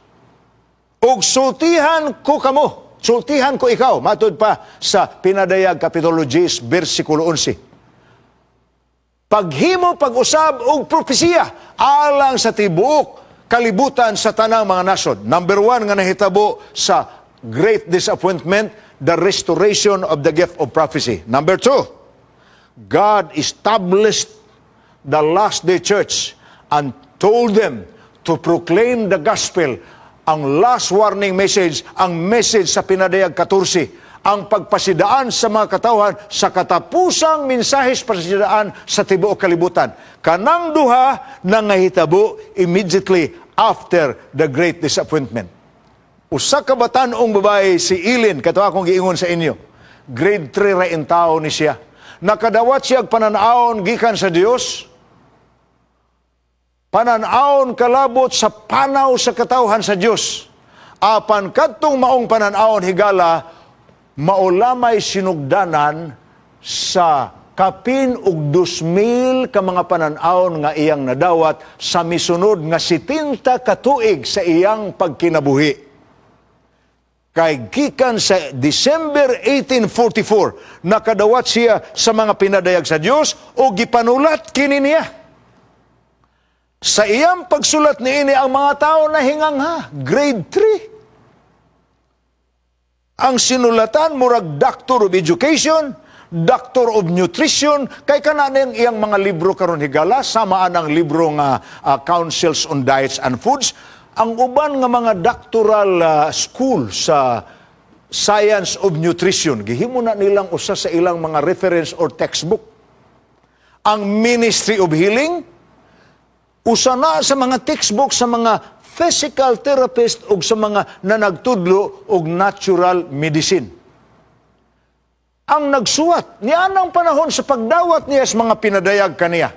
Speaker 3: Ug sultihan ko kamo, sultihan ko ikaw, matud pa sa Pinadayag Kapitulo 10, versikulo 11. Paghimo pag-usab og propesiya alang sa tibuok kalibutan sa tanang mga nasod. Number one nga nahitabo sa great disappointment, the restoration of the gift of prophecy. Number two, God established the last day church and told them to proclaim the gospel, ang last warning message, ang message sa Pinadayag 14, ang pagpasidaan sa mga katawhan sa katapusang mensahis pasidaan sa tibuok kalibutan. Kanang duha nangahitabo immediately after the great disappointment. Usa ka batan-ong babae si Ilin, kato akong giingon sa inyo. Grade 3 ra in tao ni siya. Nakadawat siya pananaon gikan sa Dios. Pananaon kalabot sa panaw sa katawhan sa Dios. Apan kadtong maong pananaon higala maulamay sinugdanan sa kapin og 2,000 ka mga pananaon nga iyang nadawat sa misunod nga 70 ka tuig sa iyang pagkinabuhi. Kay gikan sa December 1844, nakadawat siya sa mga pinadayag sa Dios o gipanulat kini niya. Sa iyang pagsulat niini ang mga tao na hingangha, grade 3. Ang sinulatan murag Doctor of Education, Doctor of Nutrition, kay kananing iyang mga libro karon higala, samaan ang libro nga Counsels on Diets and Foods. Ang uban nga mga doctoral school sa Science of Nutrition, gihimo na nilang usa sa ilang mga reference or textbook. Ang Ministry of Healing, usa na sa mga textbook sa mga physical therapist o sa mga nanagtudlo og natural medicine. Ang nagsuwat niya anang panahon sa pagdawat niya sa mga pinadayag kaniya.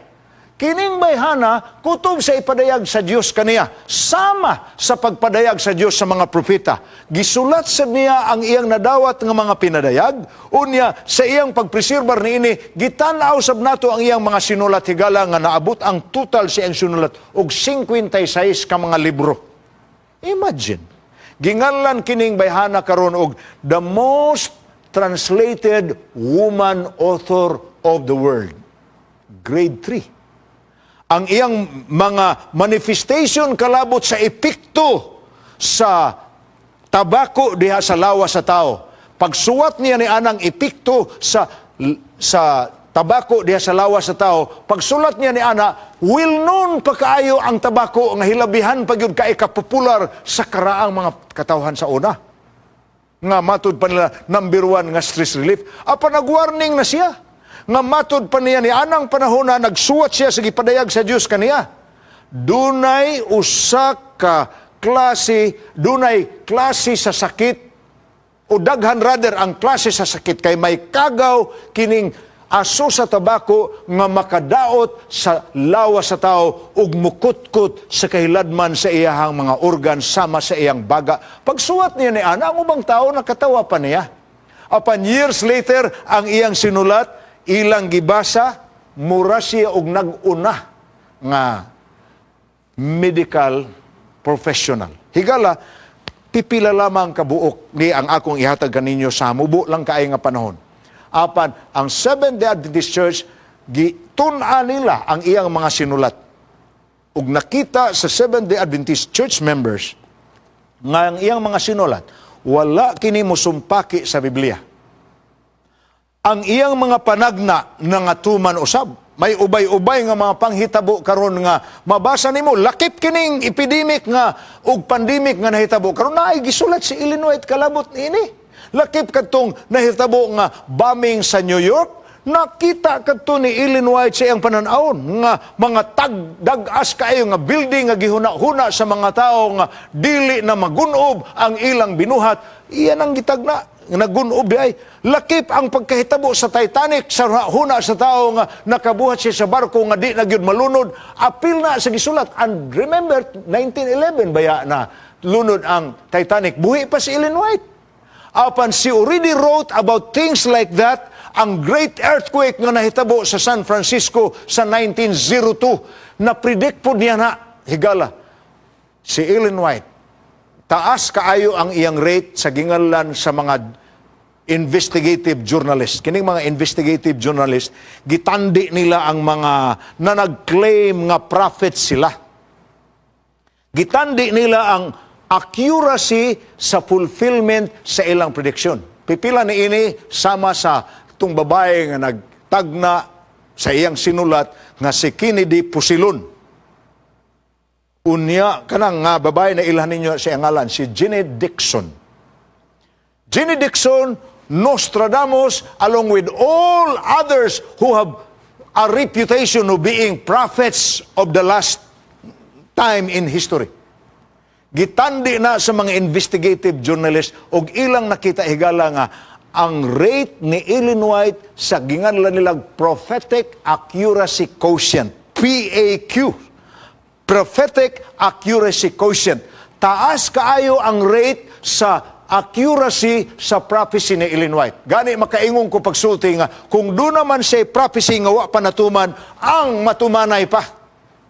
Speaker 3: Kining bayhana kutob sa ipadayag sa Dios kaniya, sama sa pagpadayag sa Dios sa mga propeta. Gisulat sa niya ang iyang nadawat nga mga pinadayag, unya sa iyang pagpreserbar niini gitan-aw sab nato ang iyang mga sinulat higala nga naabot ang total sa iyang sinulat og 56 ka mga libro. Imagine, gingalan kining bayhana karon og the most translated woman author of the world. Grade 3. Ang iyang mga manifestation kalabot sa epekto sa tabako diha sa lawas sa tao. Pagsuwat niya ni anang epekto sa tabako diha sa lawas sa tao, pagsulat niya ni ana, well known pa kaayo ang tabako nga hilabihan pa gyud kay kapopular sa karaang mga katawhan sa una. Nga matud pa nila number 1 nga stress relief. Apa nag-warning na siya? Nga matud pa niya ni anang panahon na nagsuwat siya sa gipadayag sa Dios kaniya. Dunay usa ka klase, dunay klase sa sakit o daghan rather ang klase sa sakit kay may kagaw kining aso sa tabako nga makadaot sa lawas sa tao ug mukutkot sa kahiladman sa iyahang mga organ sama sa iyang baga. Pagsuwat niya ni ana, ang ubang tao nakatawa pa niya. Apan years later, ang iyang sinulat ilang gibasa, mura siya og nag-una nga medical professional. Higala, pipila lamang kabuok ni ang akong ihatag kaninyo sa mubo lang kaay nga panahon. Apan, ang Seventh-day Adventist Church, gitun-a nila ang iyang mga sinulat. Ug nakita sa Seventh-day Adventist Church members nga ang iyang mga sinulat, wala kini mosumpaki sa Biblia. Ang iyang mga panagna nga tuman usab. May ubay-ubay nga mga panghitabo karon nga mabasa nimo lakip kining epidemic nga ug pandemic nga nahitabo karon naay gisulat si Illinois at kalabot ini. Lakip kadtong nahitabo nga bombing sa New York, nakita kadto ni Illinois sa iyang pananawon nga mga dag-as kaayo nga building nga gihuna-huna sa mga tao nga dili na magunob ang ilang binuhat. Iyan ang gitagna nagunob ay lakip ang pagkahitabo sa Titanic sa huna sa tao nga nakabuhat siya sa barko nga di na gyud malunod, apil na sa gisulat. And remember 1911 baya na lunod ang Titanic, buhi pa si Ellen White. Apan she already wrote about things like that. Ang great earthquake nga nahitabo sa San Francisco sa 1902, na predict po niya na higala si Ellen White. Taas kaayo ang iyang rate sa gingalan sa mga investigative journalists. Kining mga investigative journalists, gitandi nila ang mga na nag-claim nga prophet sila. Gitandi nila ang accuracy sa fulfillment sa ilang prediction. Pipila ni ini sama sa itong babae nga nagtagna sa iyang sinulat nga si Kennedy Pusilon. Unya, kanang nga babae na ilhan ninyo sa ngalan, si Jenny Dixon. Jenny Dixon, Nostradamus, along with all others who have a reputation of being prophets of the last time in history. Gitandi na sa mga investigative journalists og ilang nakita higala nga ang rate ni Ellen White sa ginganlan nilang prophetic accuracy quotient, PAQ. Prophetic accuracy quotient. Taas kaayo ang rate sa accuracy sa prophecy ni Ellen White. Gani makaingong ko pagsulti nga kung doon naman siya prophecy nga wa pa natuman, ang matumanay pa.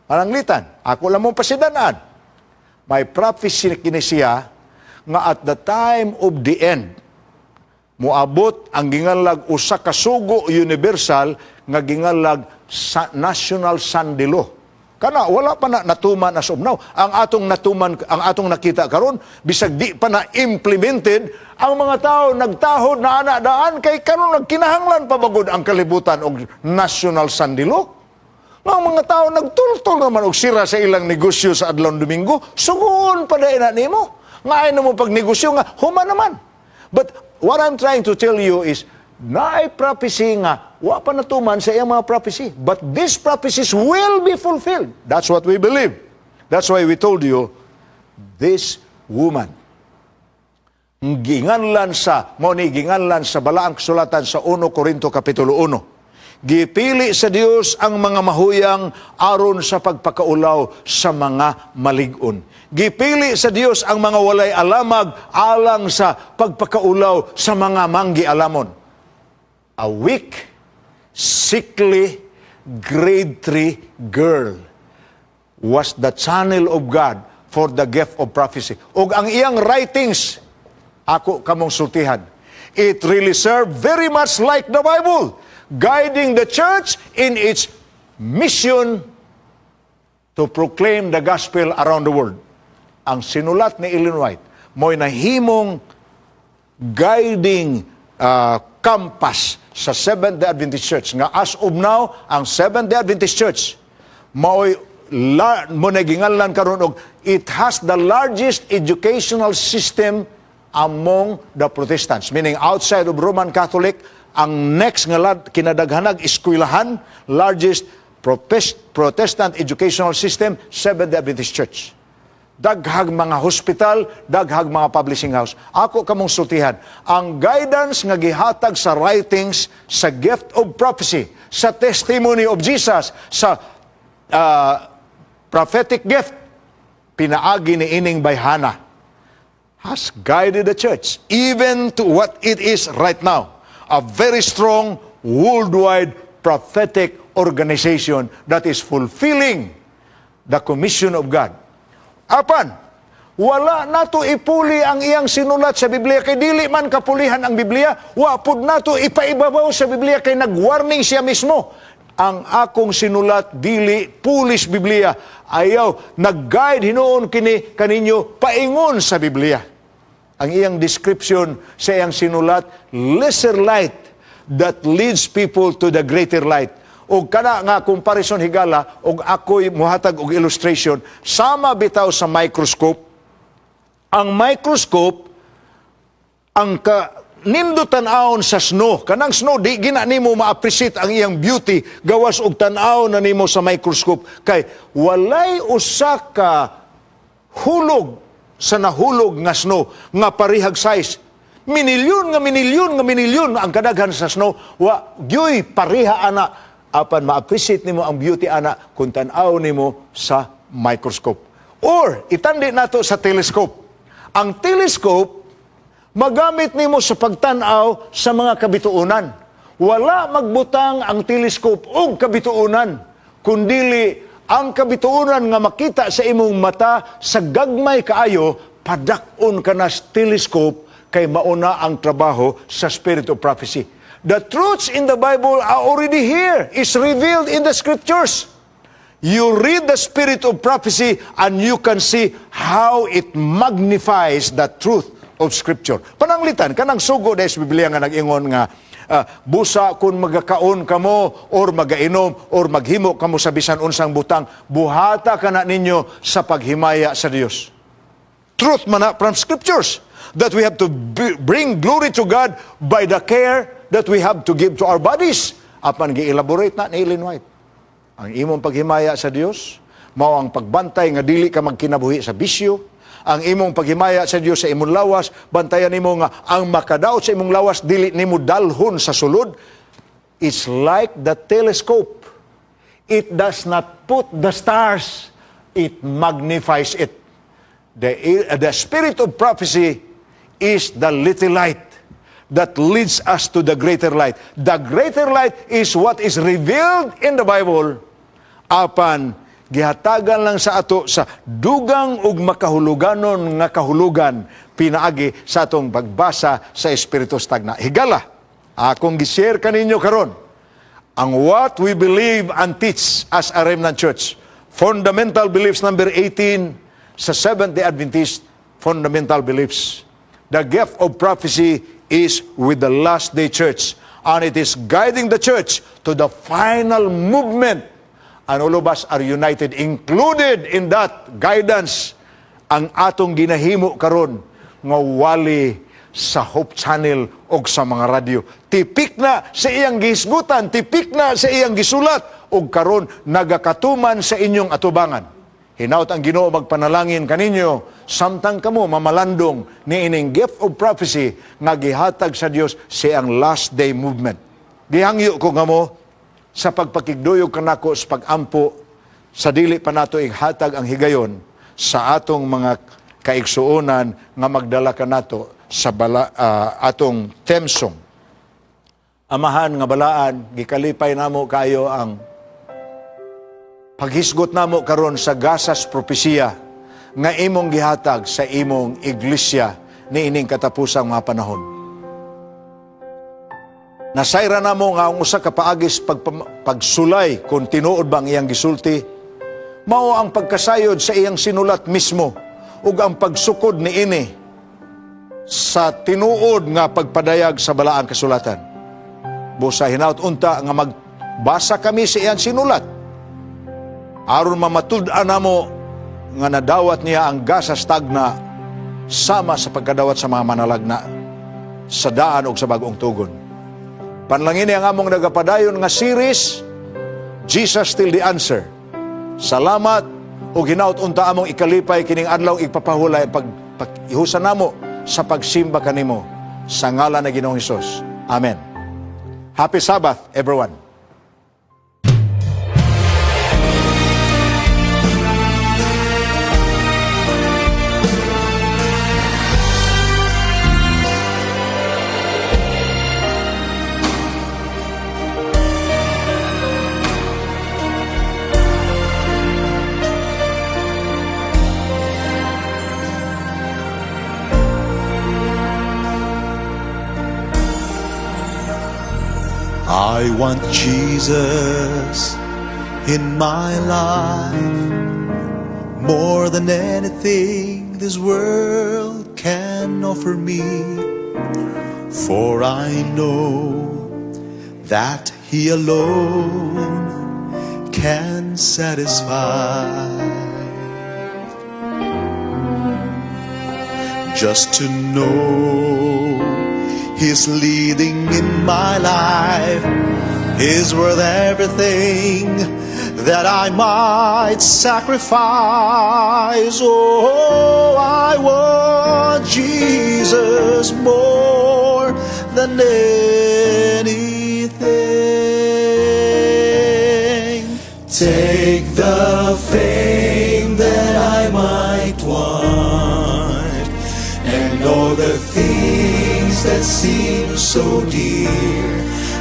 Speaker 3: Pananglitan, ako lang mong pasidanaan. May prophecy kini siya nga at the time of the end, muabot ang gingalag usa ka sugo universal nga gingalag national Sunday law. Kana wala pa na natuman as of now. Ang atong natuman, ang atong nakita karon bisag di pa na implemented, ang mga tao nagtahod na anadaan kay karon nagkinahanglan pa bagod ang kalibutan og national Sunday law. Ang mga tao nagtultol naman og sira sa ilang negosyo sa adlaw Domingo, sugon pa dai na nimo. Ngaay na mo pag negosyo nga human naman. But what I'm trying to tell you is naay prophecy nga wa pa natuman sa iyang mga prophecy, but these prophecies will be fulfilled. That's what we believe. That's why we told you this woman ginganlan sa balaang kasulatan sa 1 Corinto kapitulo 1. Gipili sa Dios ang mga mahuyang aron sa pagpakaulaw sa mga malig-on. Gipili sa Dios ang mga walay alamag alang sa pagpakaulaw sa mga manggi-alamon. A weak, sickly, grade 3 girl was the channel of God for the gift of prophecy. Og ang iyang writings, ako kamong sultihan, it really served very much like the Bible, guiding the church in its mission to proclaim the gospel around the world. Ang sinulat ni Ellen White, mo'y nahimong guiding compass sa Seventh-day Adventist Church. Nga as of now, ang Seventh-day Adventist Church, mo nagingalan karon og it has the largest educational system among the Protestants. Meaning outside of Roman Catholic, ang next nga kinadaghanag eskwelahan, largest Protestant educational system, Seventh-day Adventist Church. Daghag mga hospital, daghag mga publishing house. Ako kamong sultihan, ang guidance nga gihatag sa writings, sa gift of prophecy, sa testimony of Jesus, sa prophetic gift, pinaagi ni ining by Hannah, has guided the church even to what it is right now. A very strong, worldwide prophetic organization that is fulfilling the commission of God. Apan, wala nato ipuli ang iyang sinulat sa Biblia kay dili man kapulihan ang Biblia, wa pud nato ipaibabaw sa Biblia kay nagwarning siya mismo. Ang akong sinulat dili pulis Biblia, ayaw nag-guide hinuon kini kaninyo paingon sa Biblia. Ang iyang description sa iyang sinulat, lesser light that leads people to the greater light. O kana nga comparison higala, og ako'y muhatag og illustration, sama bitaw sa microscope. Ang microscope, ang nindot tan-awon sa snow. Kanang snow, di gina nimo ma-appreciate ang iyang beauty, gawas og tan-aw na nimo sa microscope. Kay walay usa ka hulog sa nahulog nga snow, nga parihag size. minilyon ang kadaghan sa snow. Wa gyoy pareha ana apan ma-appreciate nimo ang beauty ana kung tan-aw nimo sa microscope. Or itandi nato sa telescope. Ang telescope magamit nimo sa pagtan-aw sa mga kabituonan. Wala magbutang ang telescope og kabituonan, kundili ang kabituonan nga makita sa imong mata sa gagmay kaayo, padak-on ka na sa telescope kay mauna ang trabaho sa spirit of prophecy. The truths in the Bible are already here. It's revealed in the scriptures. You read the spirit of prophecy and you can see how it magnifies the truth of scripture. Pananglitan, kanang sugo dahil sa Biblia nga nag-ingon nga, busa kung magakaon kamo or magainom or maghimo kamo sa bisan unsang butang, buhata ka na ninyo sa paghimaya sa Dios. Truth man na from scriptures that we have to bring glory to God by the care that we have to give to our bodies. Apan gi-elaborate na ni Ellen White. Ang imong paghimaya sa Dios mao ang pagbantay nga dili ka magkinabuhi sa bisyo. Ang imong paghimaya sa Dios sa imong lawas, bantayan nimo nga ang makadaot sa imong lawas dili nimo dalhon sa sulod. It's like the telescope. It does not put the stars, it magnifies it. The spirit of prophecy is the little light that leads us to the greater light. The greater light is what is revealed in the Bible. Apan gihatagan lang sa ato sa dugang ug makahuluganon nga kahulugan pinaagi sa atong pagbasa sa Espiritu Stagna. Higala, akong gi-share kaninyo karon ang what we believe and teach as a remnant church. Fundamental beliefs number 18 sa Seventh-day Adventist fundamental beliefs. The gift of prophecy is with the last day church, and it is guiding the church to the final movement. And all of us are united, included in that guidance, ang atong ginahimo karon nga wali sa Hope Channel o sa mga radyo. Tipik na sa iyang gihisgutan, tipik na sa iyang gisulat, o karon nagakatuman sa inyong atubangan. Hinaut ang Ginoo magpanalangin kaninyo, samtang kamo mamalandong ni ining gift of prophecy nga gihatag sa Dios sa ang last day movement. Gihangyo ko nga mo sa pagpakigduyog kanako sa pagampo sa dili pa nato ihatag ang higayon sa atong mga kaigsuonan nga magdala kanato sa atong theme song. Amahan nga balaan, gikalipay namo kayo ang paghisgot namo karon sa gasas propesiya nga imong gihatag sa imong iglesia ni ining katapusang mga panahon. Nasayra namo nga ang usa ka paagis pagsulay kung tinuod bang iyang gisulti, mao ang pagkasayod sa iyang sinulat mismo ug ang pagsukod ni ini sa tinuod nga pagpadayag sa balaang kasulatan. Busa hinaut unta nga magbasa kami sa iyang sinulat aron mamatud-an namo nga nadawat niya ang gasas tagna sama sa pagkadawat sa mga manalagna sa daan o sa bagong tugon. Panlangin ang among nagapadayon nga series, Jesus Still the Answer. Salamat o hinaut unta among ikalipay kining adlaw igpapahulay pag-ihusan namo sa pagsimba kanimo sa ngalan na Ginoong Hesus. Amen. Happy Sabbath, everyone.
Speaker 1: I want Jesus in my life more than anything this world can offer me, for I know that He alone can satisfy. Just to know His leading in my life is worth everything that I might sacrifice. Oh, I want Jesus more than anything.
Speaker 2: Take the fame that I might want, and all the things that seem so dear.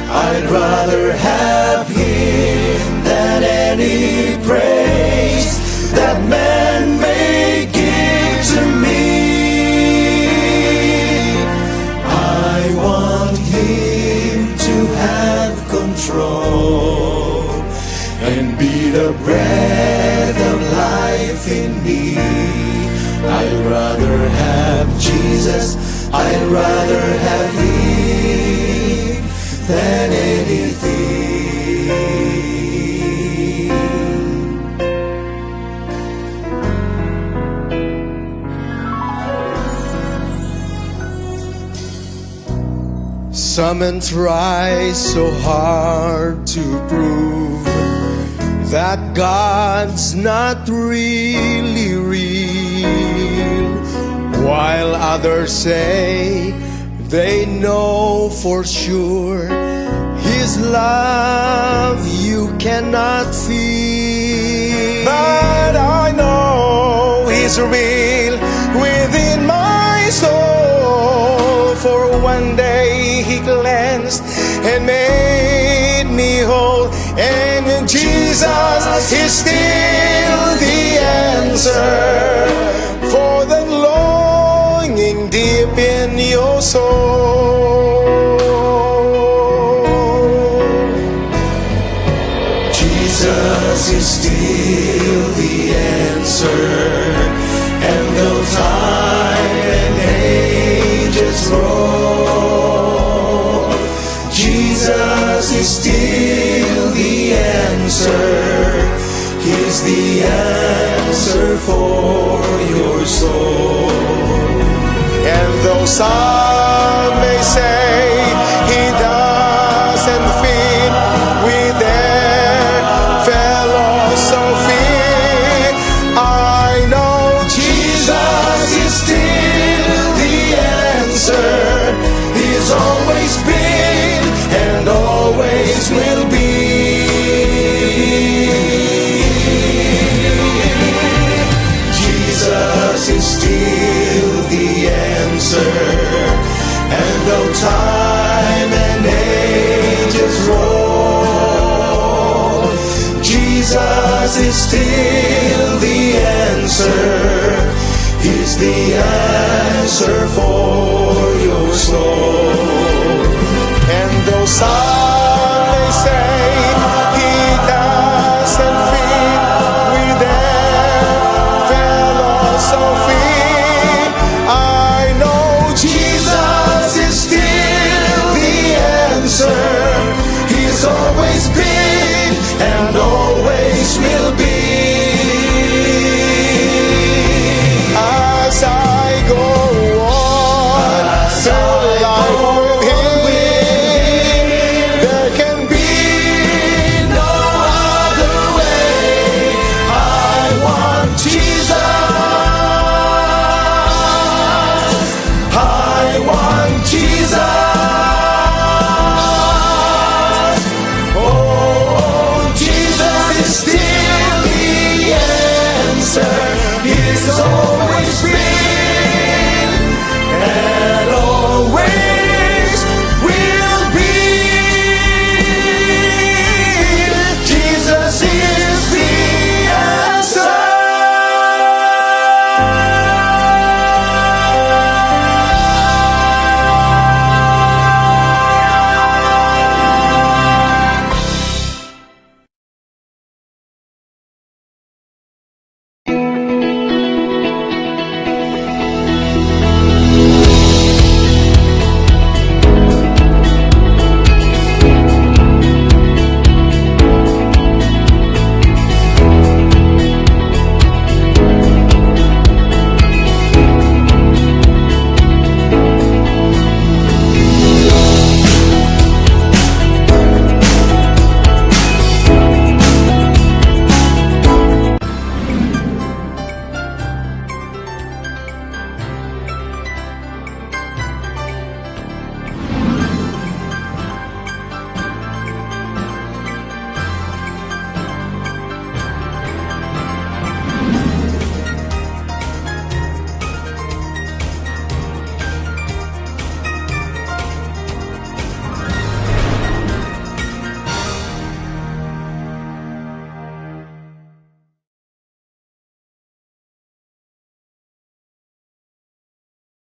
Speaker 2: I'd rather have Him than any praise that man may give to me. I want Him to have control and be the breath of life in me. I'd rather have Jesus, I'd rather have Him than anything. Some men try so hard to prove that God's not really real, while others say they know for sure His love you cannot feel. But I know He's real within my soul, for one day He cleansed and made me whole. And Jesus is still the answer for the longing deep in your soul. Jesus is still the answer, and though time and ages roll, Jesus is still the answer. He's the answer for your soul. And though some may say He doesn't fit with their philosophy, I know Jesus is still the answer. He's always been and always will be. Jesus is still the answer, and though time and ages roll, Jesus is still the answer. He's the answer for your soul. And though some may say He doesn't fit with their philosophy, I know Jesus is still the answer. He's always been and always will be. As I go on through life with Him, there can be no other way. I want Jesus. I want Jesus. Oh, Jesus is still the answer. He's always